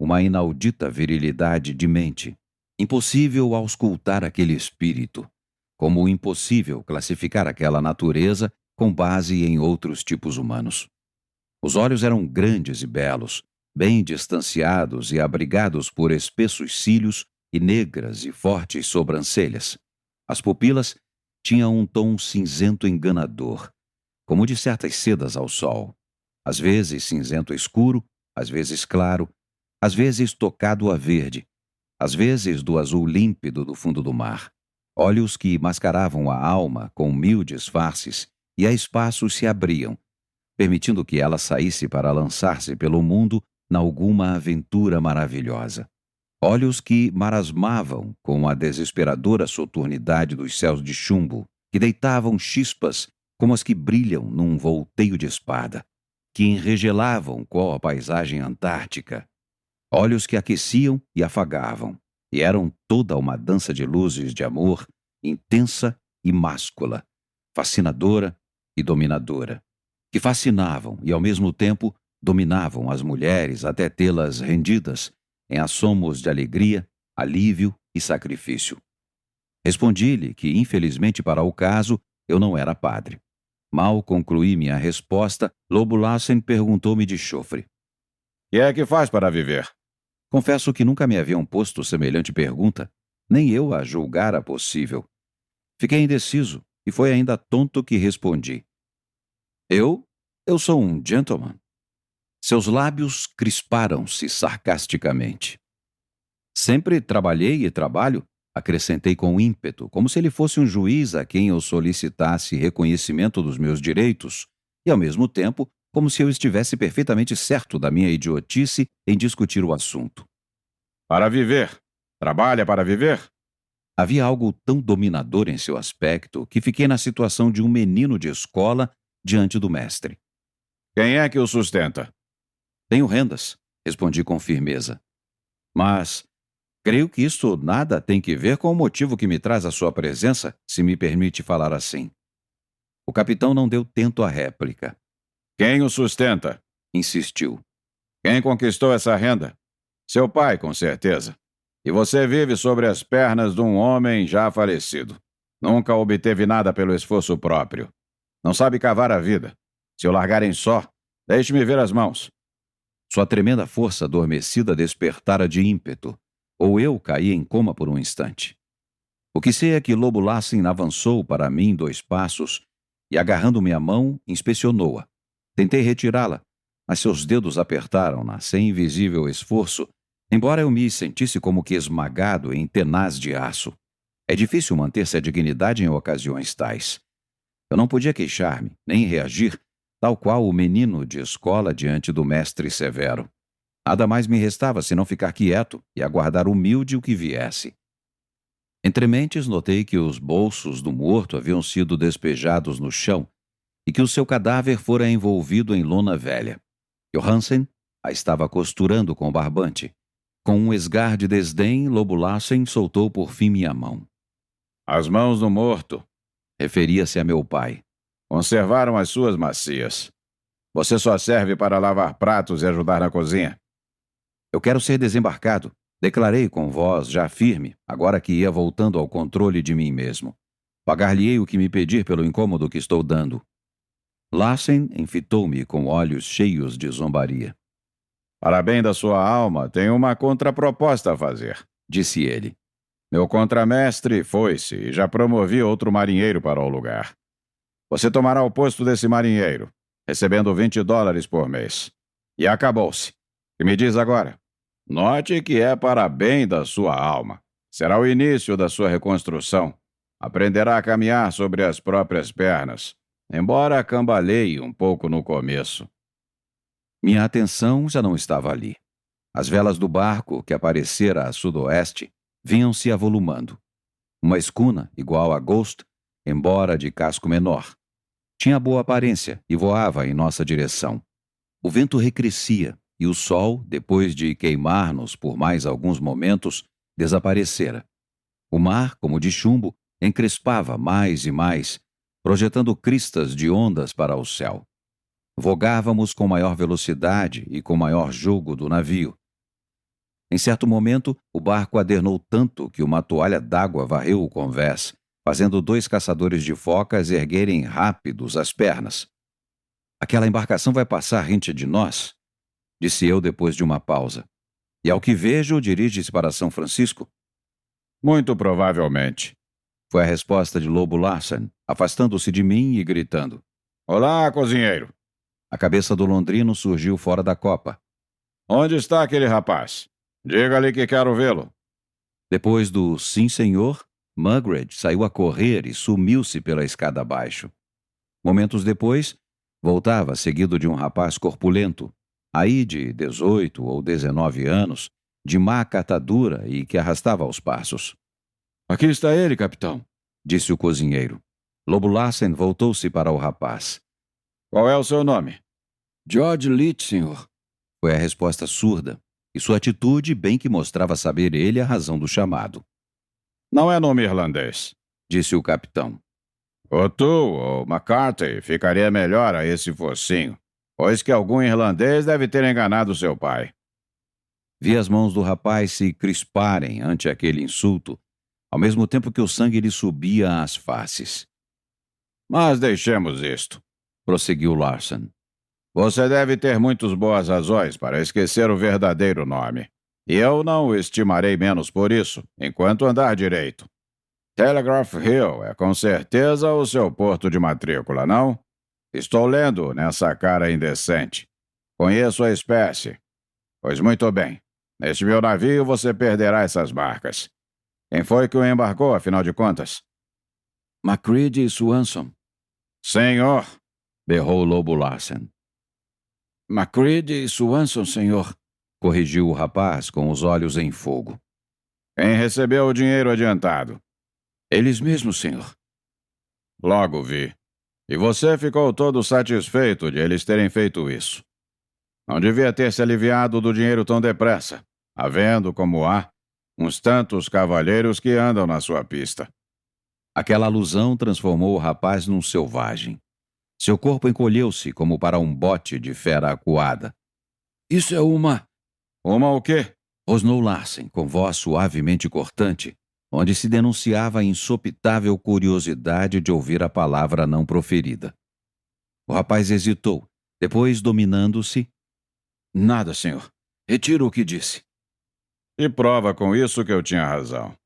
uma inaudita virilidade de mente. Impossível auscultar aquele espírito, como impossível classificar aquela natureza com base em outros tipos humanos. Os olhos eram grandes e belos, bem distanciados e abrigados por espessos cílios e negras e fortes sobrancelhas. As pupilas tinham um tom cinzento enganador, como de certas sedas ao sol, às vezes cinzento escuro, às vezes claro, às vezes tocado a verde, às vezes do azul límpido do fundo do mar. Olhos que mascaravam a alma com mil disfarces e a espaços se abriam, permitindo que ela saísse para lançar-se pelo mundo na alguma aventura maravilhosa. Olhos que marasmavam com a desesperadora soturnidade dos céus de chumbo, que deitavam chispas como as que brilham num volteio de espada, que enregelavam qual a paisagem antártica. Olhos que aqueciam e afagavam, e eram toda uma dança de luzes de amor, intensa e máscula, fascinadora e dominadora, que fascinavam e, ao mesmo tempo, dominavam as mulheres até tê-las rendidas em assomos de alegria, alívio e sacrifício. Respondi-lhe que, infelizmente para o caso, eu não era padre. Mal concluí minha resposta, Lobo Lassen perguntou-me de chofre. "Que é que faz para viver?" Confesso que nunca me haviam posto semelhante pergunta, nem eu a julgara possível. Fiquei indeciso, e foi ainda tonto que respondi. Eu sou um gentleman." Seus lábios crisparam-se sarcasticamente. "Sempre trabalhei e trabalho", acrescentei com ímpeto, como se ele fosse um juiz a quem eu solicitasse reconhecimento dos meus direitos, e ao mesmo tempo como se eu estivesse perfeitamente certo da minha idiotice em discutir o assunto. "Para viver. Trabalha para viver?" Havia algo tão dominador em seu aspecto que fiquei na situação de um menino de escola diante do mestre. "Quem é que o sustenta?" "Tenho rendas", respondi com firmeza. "Mas creio que isto nada tem que ver com o motivo que me traz a sua presença, se me permite falar assim." O capitão não deu tento à réplica. "Quem o sustenta?" Insistiu. "Quem conquistou essa renda?" "Seu pai, com certeza. E você vive sobre as pernas de um homem já falecido. Nunca obteve nada pelo esforço próprio. Não sabe cavar a vida. Se o largarem só, deixe-me ver as mãos." Sua tremenda força adormecida despertara de ímpeto, ou eu caí em coma por um instante. O que sei é que Lobo Lassen avançou para mim 2 passos e, agarrando minha mão, inspecionou-a. Tentei retirá-la, mas seus dedos apertaram-na sem invisível esforço, embora eu me sentisse como que esmagado em tenaz de aço. É difícil manter-se a dignidade em ocasiões tais. Eu não podia queixar-me, nem reagir, tal qual o menino de escola diante do mestre severo. Nada mais me restava senão ficar quieto e aguardar humilde o que viesse. Entre mentes, notei que os bolsos do morto haviam sido despejados no chão e que o seu cadáver fora envolvido em lona velha. Johansen a estava costurando com o barbante. Com um esgar de desdém, Lobo Lassen soltou por fim minha mão. "As mãos do morto", referia-se a meu pai, "conservaram as suas macias. Você só serve para lavar pratos e ajudar na cozinha." "Eu quero ser desembarcado", declarei com voz já firme, agora que ia voltando ao controle de mim mesmo. "Pagar-lhe-ei o que me pedir pelo incômodo que estou dando." Lassen enfitou-me com olhos cheios de zombaria. "Para bem da sua alma, tenho uma contraproposta a fazer", disse ele. "Meu contramestre foi-se e já promovi outro marinheiro para o lugar. Você tomará o posto desse marinheiro, recebendo $20 por mês. E acabou-se. O que me diz agora?" Note que é para bem da sua alma. Será o início da sua reconstrução. Aprenderá a caminhar sobre as próprias pernas, embora cambaleie um pouco no começo. Minha atenção já não estava ali. As velas do barco, que aparecera a sudoeste, vinham se avolumando. Uma escuna, igual a Ghost, embora de casco menor. Tinha boa aparência e voava em nossa direção. O vento recrescia e o sol, depois de queimar-nos por mais alguns momentos, desaparecera. O mar, como de chumbo, encrespava mais e mais, projetando cristas de ondas para o céu. Vogávamos com maior velocidade e com maior jugo do navio. Em certo momento, o barco adernou tanto que uma toalha d'água varreu o convés, fazendo 2 caçadores de focas erguerem rápidos as pernas. Aquela embarcação vai passar rente de nós? Disse eu depois de uma pausa. E ao que vejo, dirige-se para São Francisco? Muito provavelmente. Foi a resposta de Lobo Larsen, afastando-se de mim e gritando. Olá, cozinheiro. A cabeça do londrino surgiu fora da copa. Onde está aquele rapaz? Diga-lhe que quero vê-lo. Depois do sim, senhor, Mugridge saiu a correr e sumiu-se pela escada abaixo. Momentos depois, voltava seguido de um rapaz corpulento, aí de 18 ou 19 anos, de má catadura e que arrastava aos passos. Aqui está ele, capitão, disse o cozinheiro. Lobo Larsen voltou-se para o rapaz. Qual é o seu nome? George Leach, senhor. Foi a resposta surda, e sua atitude bem que mostrava saber ele a razão do chamado. Não é nome irlandês, disse o capitão. O'Toole ou McCarthy ficaria melhor a esse focinho, pois que algum irlandês deve ter enganado seu pai. Vi as mãos do rapaz se crisparem ante aquele insulto, ao mesmo tempo que o sangue lhe subia às faces. Mas deixemos isto, prosseguiu Larsen. Você deve ter muitas boas razões para esquecer o verdadeiro nome. E eu não o estimarei menos por isso, enquanto andar direito. Telegraph Hill é com certeza o seu porto de matrícula, não? Estou lendo nessa cara indecente. Conheço a espécie. Pois muito bem. Neste meu navio você perderá essas marcas. Quem foi que o embarcou, afinal de contas? Macready e Swanson. Senhor! Berrou Lobo Larsen. Macready e Swanson, senhor, corrigiu o rapaz com os olhos em fogo. Quem recebeu o dinheiro adiantado? Eles mesmos, senhor. Logo vi. E você ficou todo satisfeito de eles terem feito isso. Não devia ter se aliviado do dinheiro tão depressa, havendo, como há, uns tantos cavalheiros que andam na sua pista. Aquela alusão transformou o rapaz num selvagem. Seu corpo encolheu-se como para um bote de fera acuada. Isso é uma... Uma o quê? Rosnou Larsen, com voz suavemente cortante, onde se denunciava a insopitável curiosidade de ouvir a palavra não proferida. O rapaz hesitou, depois, dominando-se. Nada, senhor. Retiro o que disse. E prova com isso que eu tinha razão.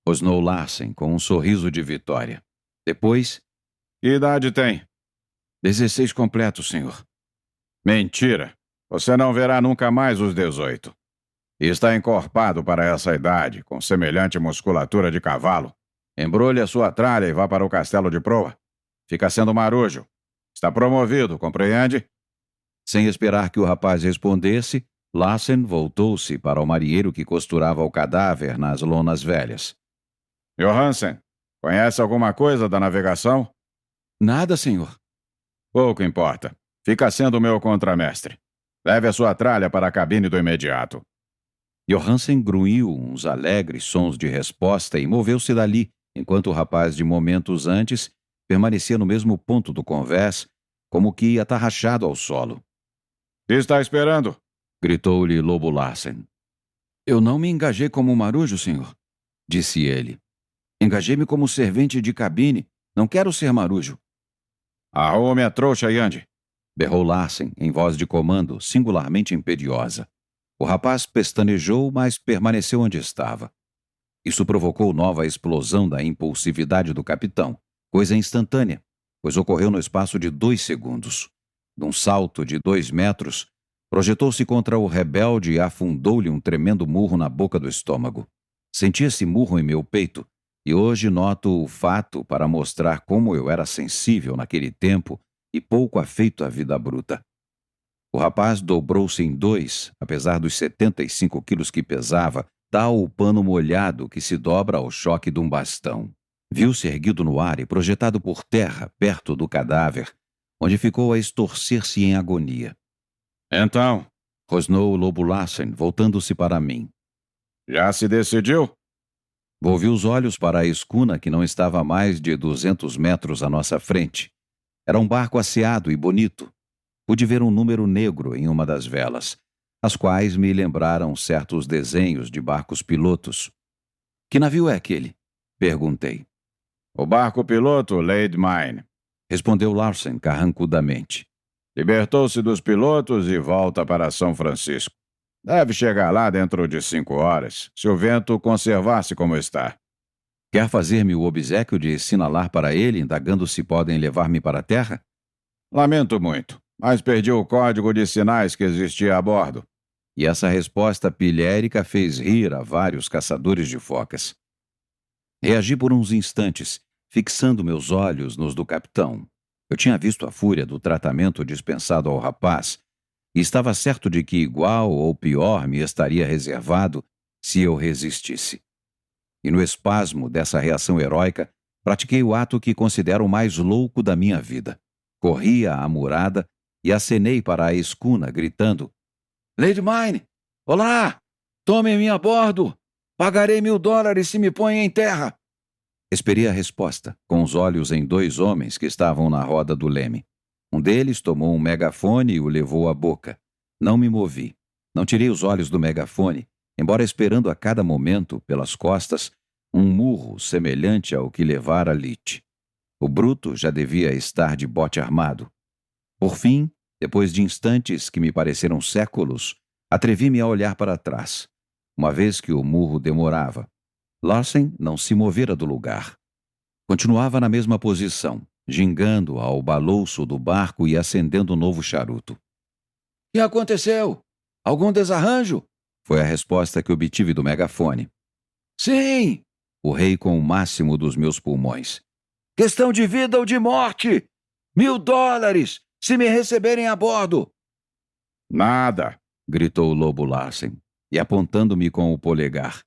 Rosnou Larsen, com um sorriso de vitória. Depois... Que idade tem? 16 completos, senhor. Mentira. Você não verá nunca mais os 18. E está encorpado para essa idade, com semelhante musculatura de cavalo. Embrulhe a sua tralha e vá para o castelo de proa. Fica sendo marujo. Está promovido, compreende? Sem esperar que o rapaz respondesse, Larsen voltou-se para o marinheiro que costurava o cadáver nas lonas velhas. Johansen, conhece alguma coisa da navegação? Nada, senhor. Pouco importa. Fica sendo meu contramestre. Leve a sua tralha para a cabine do imediato. Johansen grunhiu uns alegres sons de resposta e moveu-se dali, enquanto o rapaz de momentos antes permanecia no mesmo ponto do convés, como que atarrachado ao solo. Que está esperando? Gritou-lhe Lobo Larsen. Eu não me engajei como marujo, senhor, disse ele. Engajei-me como servente de cabine. Não quero ser marujo. Arrume a trouxa e ande. Berrou Larsen, em voz de comando, singularmente imperiosa. O rapaz pestanejou, mas permaneceu onde estava. Isso provocou nova explosão da impulsividade do capitão, coisa instantânea, pois ocorreu no espaço de 2 segundos. Num salto de 2 metros, Projetou-se contra o rebelde e afundou-lhe um tremendo murro na boca do estômago. Senti esse murro em meu peito, e hoje noto o fato para mostrar como eu era sensível naquele tempo e pouco afeito à vida bruta. O rapaz dobrou-se em dois, apesar dos 75 quilos que pesava, tal o pano molhado que se dobra ao choque de um bastão. Viu-se erguido no ar e projetado por terra, perto do cadáver, onde ficou a estorcer-se em agonia. Então, Rosnou o lobo Larsen, voltando-se para mim. já se decidiu? Volvi os olhos para a escuna que não estava a mais de 200 metros à nossa frente. Era um barco asseado e bonito. Pude ver um número negro em uma das velas, as quais me lembraram certos desenhos de barcos pilotos. Que navio é aquele? Perguntei. O barco-piloto Lady Mine. Respondeu Larsen carrancudamente. Libertou-se dos pilotos e volta para São Francisco. Deve chegar lá dentro de 5 horas, se o vento conservar-se como está. Quer fazer-me o obséquio de sinalar para ele, indagando se podem levar-me para a terra? Lamento muito, mas perdi o código de sinais que existia a bordo. E essa resposta pilhérica fez rir a vários caçadores de focas. Reagi por uns instantes, fixando meus olhos nos do capitão. Eu tinha visto a fúria do tratamento dispensado ao rapaz e estava certo de que igual ou pior me estaria reservado se eu resistisse. E no espasmo dessa reação heróica, pratiquei o ato que considero o mais louco da minha vida. Corri à amurada e acenei para a escuna, gritando: Lady Mine! Olá! Tome-me a bordo! Pagarei $1000 se me põe em terra! Esperei a resposta, com os olhos em 2 homens que estavam na roda do leme. Um deles tomou um megafone e o levou à boca. Não me movi. Não tirei os olhos do megafone, embora esperando a cada momento, pelas costas, um murro semelhante ao que levara Leach. O bruto já devia estar de bote armado. Por fim, depois de instantes que me pareceram séculos, atrevi-me a olhar para trás, uma vez que o murro demorava. Larsen não se movera do lugar. Continuava na mesma posição, gingando ao balouço do barco e acendendo um novo charuto. O que aconteceu? Algum desarranjo? Foi a resposta que obtive do megafone. Sim! Urrei com o máximo dos meus pulmões. Questão de vida ou de morte! $1000! Se me receberem a bordo! Nada! Gritou o lobo Larsen, e apontando-me com o polegar.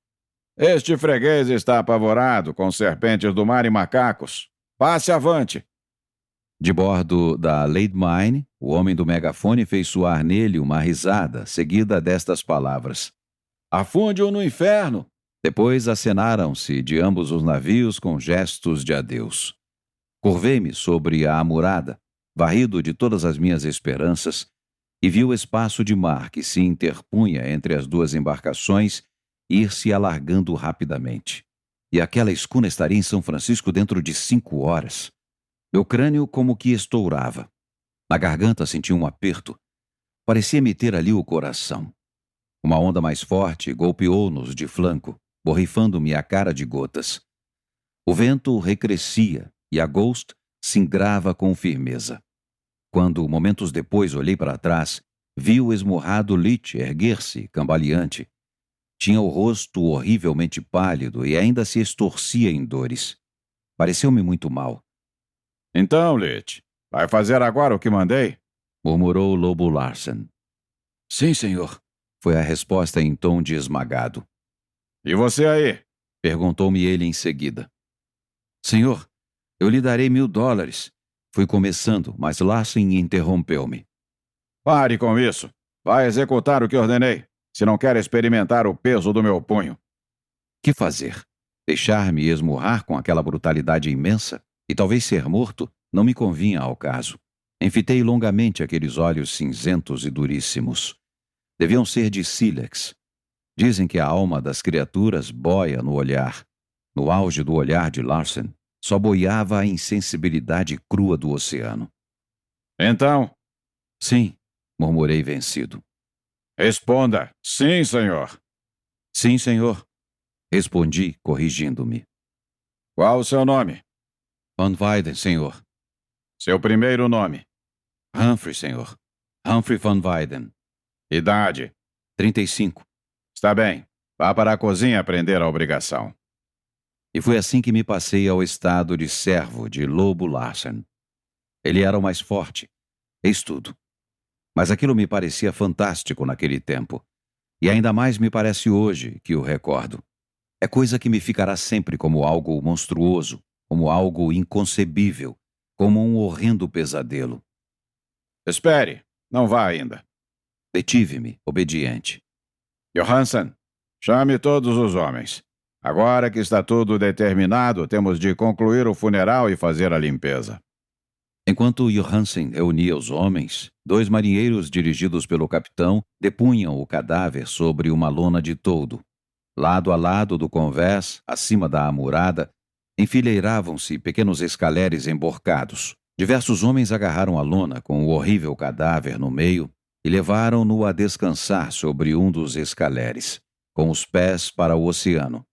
Este freguês está apavorado com serpentes do mar e macacos. Passe avante! De bordo da Lady Mine, o homem do megafone fez soar nele uma risada, seguida destas palavras. Afunde-o no inferno! Depois acenaram-se de ambos os navios com gestos de adeus. Curvei-me sobre a amurada, varrido de todas as minhas esperanças, e vi o espaço de mar que se interpunha entre as 2 embarcações ir se alargando rapidamente. E aquela escuna estaria em São Francisco dentro de 5 horas. Meu crânio como que estourava. Na garganta senti um aperto. Parecia-me ter ali o coração. Uma onda mais forte golpeou-nos de flanco, borrifando-me a cara de gotas. O vento recrescia e a Ghost singrava com firmeza. Quando, momentos depois, olhei para trás, vi o esmurrado Leach erguer-se, cambaleante. Tinha o rosto horrivelmente pálido e ainda se estorcia em dores. Pareceu-me muito mal. Então, Leach, vai fazer agora o que mandei? Murmurou o lobo Larsen. Sim, senhor, foi a resposta em tom de esmagado. E você aí? Perguntou-me ele em seguida. Senhor, eu lhe darei $1000. Fui começando, mas Larsen interrompeu-me. Pare com isso. Vai executar o que ordenei, se não quer experimentar o peso do meu punho. Que fazer? Deixar-me esmurrar com aquela brutalidade imensa? E talvez ser morto não me convinha ao caso. Enfitei longamente aqueles olhos cinzentos e duríssimos. Deviam ser de sílex. Dizem que a alma das criaturas boia no olhar. No auge do olhar de Larsen, só boiava a insensibilidade crua do oceano. Então? Sim, murmurei vencido. Responda. Sim, senhor. Sim, senhor. Respondi, corrigindo-me. Qual o seu nome? Van Weyden, senhor. Seu primeiro nome? Humphrey, senhor. Humphrey Van Weyden. Idade. 35. Está bem. Vá para a cozinha aprender a obrigação. E foi assim que me passei ao estado de servo de Lobo Larsen. Ele era o mais forte. Eis tudo. Mas aquilo me parecia fantástico naquele tempo. E ainda mais me parece hoje que o recordo. É coisa que me ficará sempre como algo monstruoso, como algo inconcebível, como um horrendo pesadelo. Espere. Não vá ainda. Detive-me, obediente. Johansen, chame todos os homens. Agora que está tudo determinado, temos de concluir o funeral e fazer a limpeza. Enquanto Johansen reunia os homens, 2 marinheiros dirigidos pelo capitão depunham o cadáver sobre uma lona de toldo. Lado a lado do convés, acima da amurada, enfileiravam-se pequenos escaleres emborcados. Diversos homens agarraram a lona com o horrível cadáver no meio e levaram-no a descansar sobre um dos escaleres, com os pés para o oceano.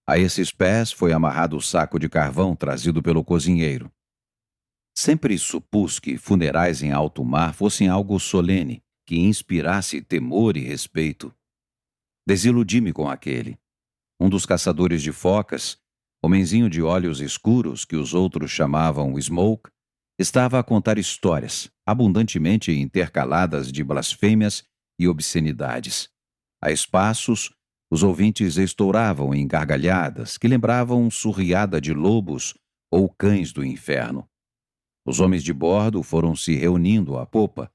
A esses pés foi amarrado o saco de carvão trazido pelo cozinheiro. Sempre supus que funerais em alto mar fossem algo solene, que inspirasse temor e respeito. Desiludi-me com aquele. Um dos caçadores de focas, homenzinho de olhos escuros que os outros chamavam Smoke, estava a contar histórias, abundantemente intercaladas de blasfêmias e obscenidades. A espaços, os ouvintes estouravam em gargalhadas que lembravam surriada de lobos ou cães do inferno. Os homens de bordo foram se reunindo à popa.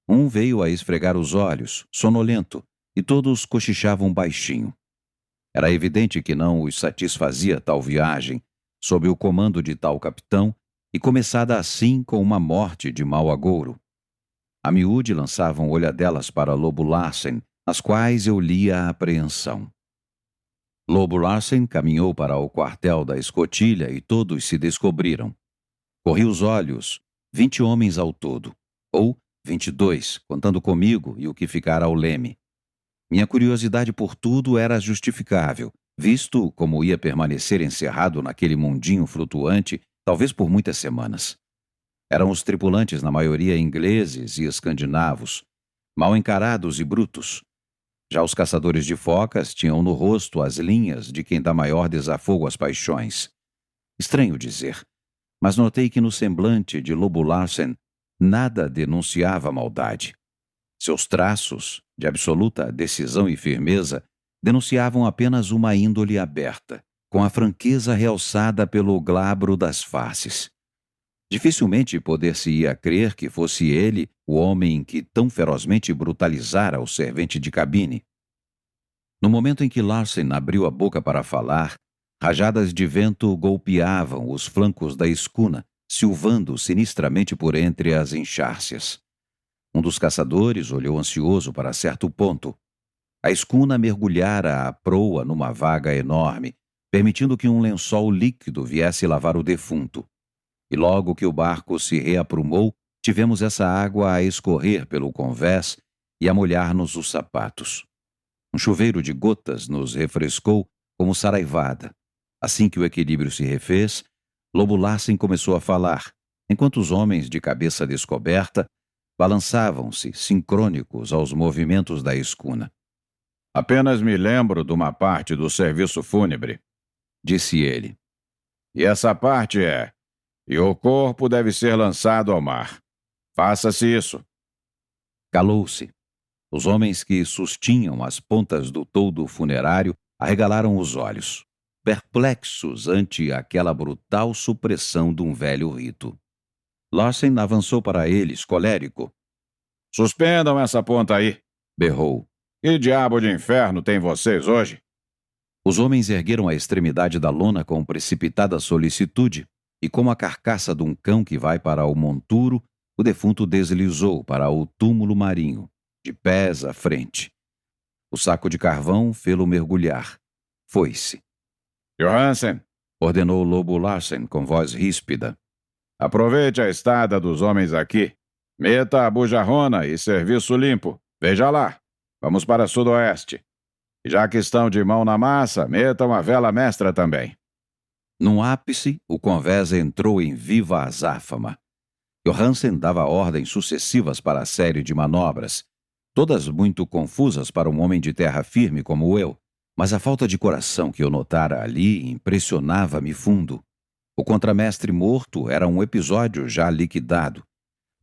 Um veio a esfregar os olhos, sonolento, e todos cochichavam baixinho. Era evidente que não os satisfazia tal viagem, sob o comando de tal capitão, e começada assim com uma morte de mau agouro. A miúde lançavam olhadelas para Lobo Larsen, nas quais eu lia a apreensão. Lobo Larsen caminhou para o quartel da escotilha e todos se descobriram. Corri os olhos, 20 homens ao todo, ou 22, contando comigo e o que ficara ao leme. Minha curiosidade por tudo era justificável, visto como ia permanecer encerrado naquele mundinho flutuante, talvez por muitas semanas. Eram os tripulantes, na maioria ingleses e escandinavos, mal encarados e brutos. Já os caçadores de focas tinham no rosto as linhas de quem dá maior desafogo às paixões. Estranho dizer, mas notei que no semblante de Lobo Larsen nada denunciava maldade. Seus traços, de absoluta decisão e firmeza, denunciavam apenas uma índole aberta, com a franqueza realçada pelo glabro das faces. Dificilmente poder-se-ia crer que fosse ele o homem que tão ferozmente brutalizara o servente de cabine. No momento em que Larsen abriu a boca para falar, rajadas de vento golpeavam os flancos da escuna, silvando sinistramente por entre as enxárcias. Um dos caçadores olhou ansioso para certo ponto. A escuna mergulhara à proa numa vaga enorme, permitindo que um lençol líquido viesse lavar o defunto. E logo que o barco se reaprumou, tivemos essa água a escorrer pelo convés e a molhar-nos os sapatos. Um chuveiro de gotas nos refrescou como saraivada. Assim que o equilíbrio se refez, Lobo Larsen começou a falar, enquanto os homens de cabeça descoberta balançavam-se, sincrônicos aos movimentos da escuna. Apenas me lembro de uma parte do serviço fúnebre, disse ele. E essa parte é: e o corpo deve ser lançado ao mar. Faça-se isso. Calou-se. Os homens que sustinham as pontas do toldo funerário arregalaram os olhos, perplexos ante aquela brutal supressão de um velho rito. Larsen avançou para eles, colérico. Suspendam essa ponta aí, berrou. Que diabo de inferno tem vocês hoje? Os homens ergueram a extremidade da lona com precipitada solicitude, e como a carcaça de um cão que vai para o monturo, o defunto deslizou para o túmulo marinho, de pés à frente. O saco de carvão fê-lo mergulhar. Foi-se. Johansen, ordenou Lobo Larsen com voz ríspida. Aproveite a estada dos homens aqui. Meta a bujarrona e serviço limpo. Veja lá. Vamos para sudoeste. E já que estão de mão na massa, metam a vela mestra também. Num ápice, o convés entrou em viva azáfama. Johansen dava ordens sucessivas para a série de manobras. todas muito confusas para um homem de terra firme como eu, mas a falta de coração que eu notara ali impressionava-me fundo. O contramestre morto era um episódio já liquidado,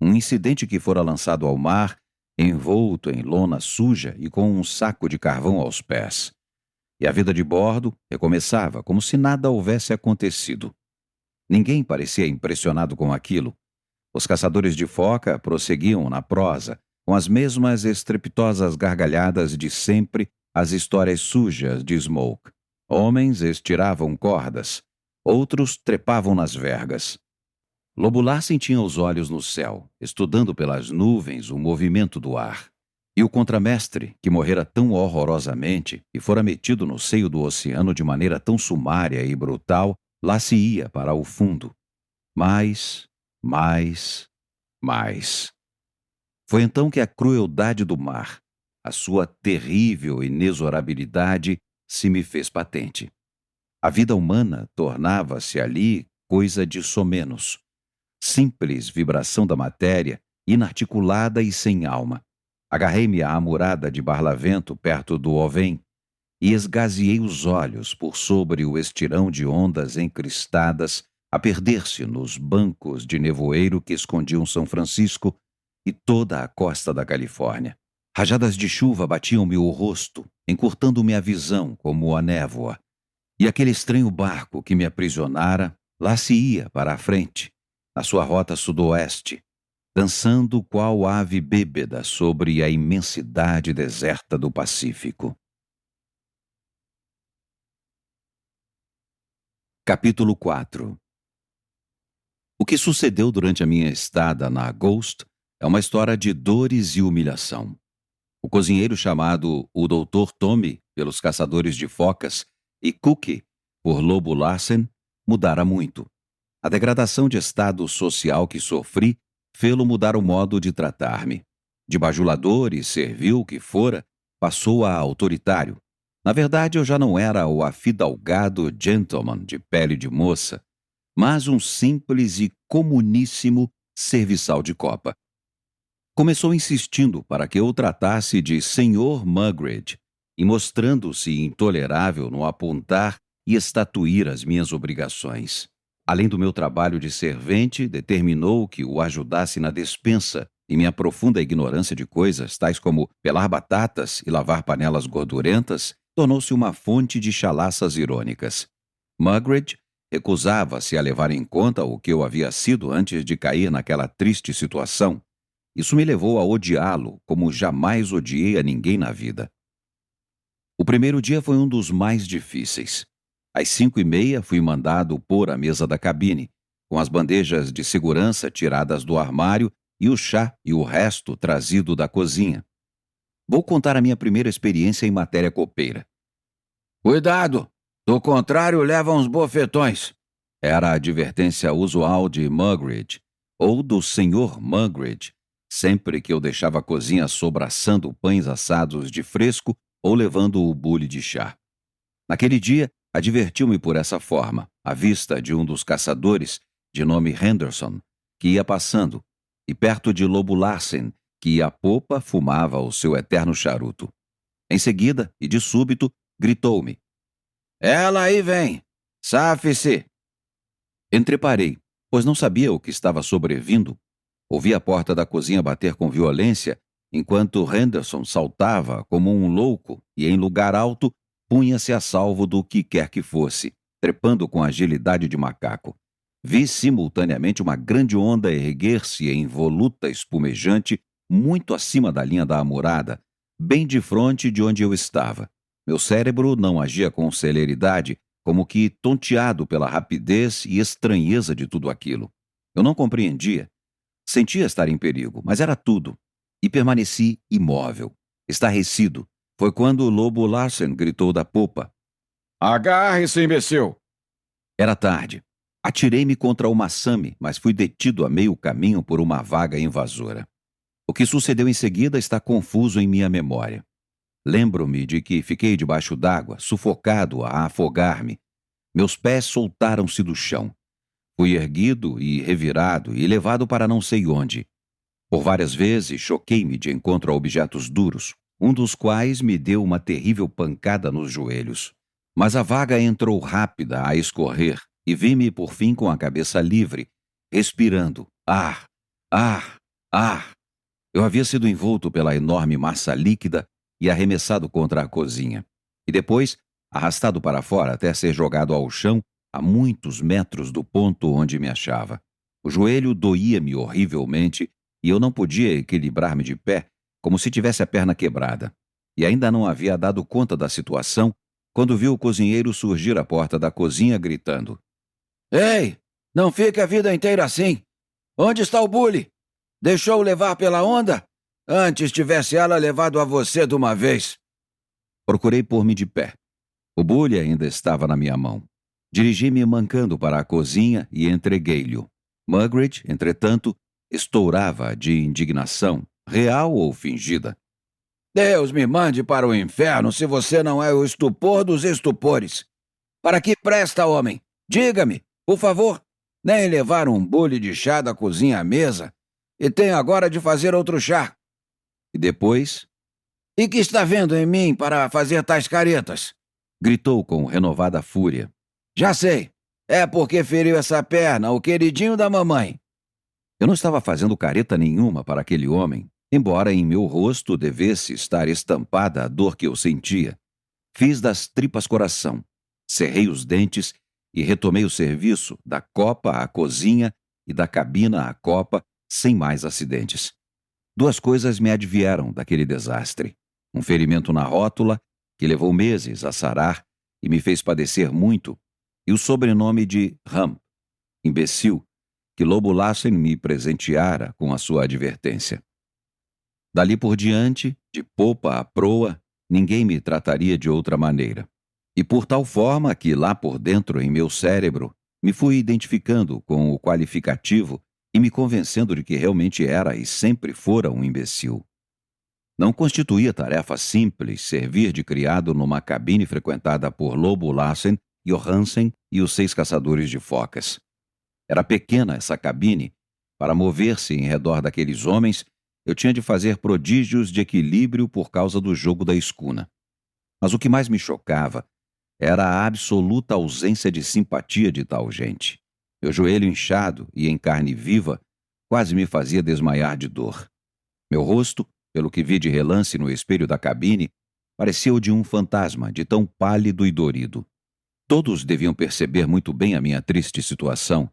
um incidente que fora lançado ao mar, envolto em lona suja e com um saco de carvão aos pés. E a vida de bordo recomeçava como se nada houvesse acontecido. Ninguém parecia impressionado com aquilo. Os caçadores de foca prosseguiam na prosa, com as mesmas estrepitosas gargalhadas de sempre, as histórias sujas de Smoke. Homens estiravam cordas, outros trepavam nas vergas. Lobo Larsen tinha os olhos no céu, estudando pelas nuvens o movimento do ar. E o contramestre, que morrera tão horrorosamente e fora metido no seio do oceano de maneira tão sumária e brutal, lá se ia para o fundo. Mais. Foi então que a crueldade do mar, a sua terrível inexorabilidade, se me fez patente. A vida humana tornava-se ali coisa de somenos. Simples vibração da matéria, inarticulada e sem alma. Agarrei-me à amurada de Barlavento perto do Ovem e esgazeei os olhos por sobre o estirão de ondas encristadas a perder-se nos bancos de nevoeiro que escondiam São Francisco e toda a costa da Califórnia. Rajadas de chuva batiam-me o rosto, encurtando-me a visão como a névoa. E aquele estranho barco que me aprisionara lá se ia para a frente, na sua rota sudoeste, dançando qual ave bêbeda sobre a imensidade deserta do Pacífico. Capítulo 4. O que sucedeu durante a minha estada na Ghost é uma história de dores e humilhação. O cozinheiro chamado o Dr. Tommy pelos caçadores de focas e Cookie por Lobo Larsen mudara muito. A degradação de estado social que sofri fê-lo mudar o modo de tratar-me. De bajulador e servil que fora, passou a autoritário. Na verdade, eu já não era o afidalgado gentleman de pele de moça, mas um simples e comuníssimo serviçal de copa. Começou insistindo para que eu o tratasse de Sr. Mugridge e mostrando-se intolerável no apontar e estatuir as minhas obrigações. Além do meu trabalho de servente, determinou que o ajudasse na despensa e minha profunda ignorância de coisas tais como pelar batatas e lavar panelas gordurentas tornou-se uma fonte de chalaças irônicas. Mugridge recusava-se a levar em conta o que eu havia sido antes de cair naquela triste situação. Isso me levou a odiá-lo como jamais odiei a ninguém na vida. O primeiro dia foi um dos mais difíceis. Às 5:30 fui mandado pôr a mesa da cabine, com as bandejas de segurança tiradas do armário e o chá e o resto trazido da cozinha. Vou contar a minha primeira experiência em matéria copeira. Cuidado! Do contrário, leva uns bofetões. Era a advertência usual de Mugridge, ou do Sr. Mugridge, sempre que eu deixava a cozinha sobraçando pães assados de fresco ou levando o bule de chá. Naquele dia, advertiu-me por essa forma, à vista de um dos caçadores, de nome Henderson, que ia passando, e perto de Lobo Larsen, que à popa fumava o seu eterno charuto. Em seguida, e de súbito, gritou-me: Ela aí vem! Safe-se! Entreparei, pois não sabia o que estava sobrevindo. Ouvi a porta da cozinha bater com violência, enquanto Henderson saltava como um louco e, em lugar alto, punha-se a salvo do que quer que fosse, trepando com agilidade de macaco. Vi simultaneamente uma grande onda erguer-se em voluta espumejante muito acima da linha da amurada, bem de frente de onde eu estava. Meu cérebro não agia com celeridade, como que tonteado pela rapidez e estranheza de tudo aquilo. Eu não compreendia. Sentia estar em perigo, mas era tudo. E permaneci imóvel, estarrecido. Foi quando o Lobo Larsen gritou da popa: Agarre-se, imbecil! Era tarde. Atirei-me contra o Massami, mas fui detido a meio caminho por uma vaga invasora. O que sucedeu em seguida está confuso em minha memória. Lembro-me de que fiquei debaixo d'água, sufocado a afogar-me. Meus pés soltaram-se do chão. Fui erguido e revirado e levado para não sei onde. Por várias vezes choquei-me de encontro a objetos duros, um dos quais me deu uma terrível pancada nos joelhos. Mas a vaga entrou rápida a escorrer e vi-me por fim com a cabeça livre, respirando ar, ar, ar. Eu havia sido envolto pela enorme massa líquida e arremessado contra a cozinha, e depois arrastado para fora até ser jogado ao chão a muitos metros do ponto onde me achava. O joelho doía-me horrivelmente e eu não podia equilibrar-me de pé, como se tivesse a perna quebrada. E ainda não havia dado conta da situação quando vi o cozinheiro surgir à porta da cozinha gritando: Ei, não fique a vida inteira assim. Onde está o Bully? Deixou-o levar pela onda? Antes tivesse ela levado a você de uma vez. Procurei pôr-me de pé. O Bully ainda estava na minha mão. Dirigi-me mancando para a cozinha e entreguei-lhe. Mugridge, entretanto, estourava de indignação, real ou fingida. Deus me mande para o inferno se você não é o estupor dos estupores. Para que presta, homem? Diga-me, por favor. Nem levar um bule de chá da cozinha à mesa e tem agora de fazer outro chá. E depois... E que está vendo em mim para fazer tais caretas? Gritou com renovada fúria. Já sei. É porque feriu essa perna, o queridinho da mamãe. Eu não estava fazendo careta nenhuma para aquele homem, embora em meu rosto devesse estar estampada a dor que eu sentia. Fiz das tripas coração, cerrei os dentes e retomei o serviço da copa à cozinha e da cabina à copa, sem mais acidentes. Duas coisas me advieram daquele desastre. Um ferimento na rótula, que levou meses a sarar e me fez padecer muito, e o sobrenome de Rump, imbecil, que Lobo Lassen me presenteara com a sua advertência. Dali por diante, de popa a proa, ninguém me trataria de outra maneira. E por tal forma que lá por dentro em meu cérebro me fui identificando com o qualificativo e me convencendo de que realmente era e sempre fora um imbecil. Não constituía tarefa simples servir de criado numa cabine frequentada por Lobo Lassen, Johansen e os 6 caçadores de focas. Era pequena essa cabine. Para mover-se em redor daqueles homens, eu tinha de fazer prodígios de equilíbrio por causa do jogo da escuna. Mas o que mais me chocava era a absoluta ausência de simpatia de tal gente. Meu joelho inchado e em carne viva quase me fazia desmaiar de dor. Meu rosto, pelo que vi de relance no espelho da cabine, parecia o de um fantasma, de tão pálido e dorido. Todos deviam perceber muito bem a minha triste situação,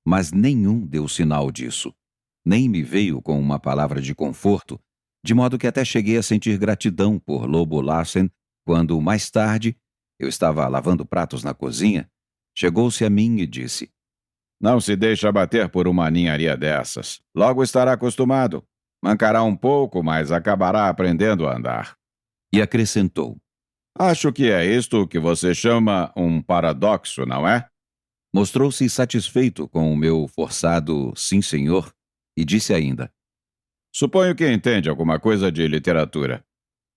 mas nenhum deu sinal disso. Nem me veio com uma palavra de conforto, de modo que até cheguei a sentir gratidão por Lobo Lassen quando, mais tarde, eu estava lavando pratos na cozinha, chegou-se a mim e disse: Não se deixe abater por uma ninharia dessas. Logo estará acostumado. Mancará um pouco, mas acabará aprendendo a andar. E acrescentou: Acho que é isto que você chama um paradoxo, não é? Mostrou-se satisfeito com o meu forçado sim, senhor, e disse ainda: Suponho que entende alguma coisa de literatura.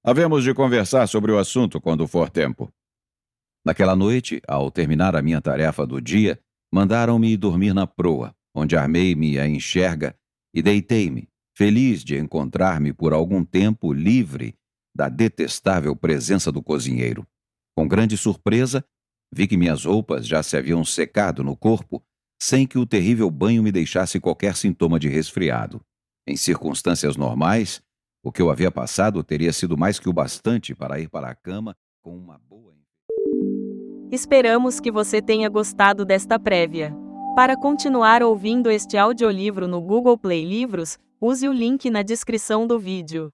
Havemos de conversar sobre o assunto quando for tempo. Naquela noite, ao terminar a minha tarefa do dia, mandaram-me dormir na proa, onde armei-me a enxerga e deitei-me, feliz de encontrar-me por algum tempo livre da detestável presença do cozinheiro. Com grande surpresa, vi que minhas roupas já se haviam secado no corpo, sem que o terrível banho me deixasse qualquer sintoma de resfriado. Em circunstâncias normais, o que eu havia passado teria sido mais que o bastante para ir para a cama com uma boa... Esperamos que você tenha gostado desta prévia. Para continuar ouvindo este audiolivro no Google Play Livros, use o link na descrição do vídeo.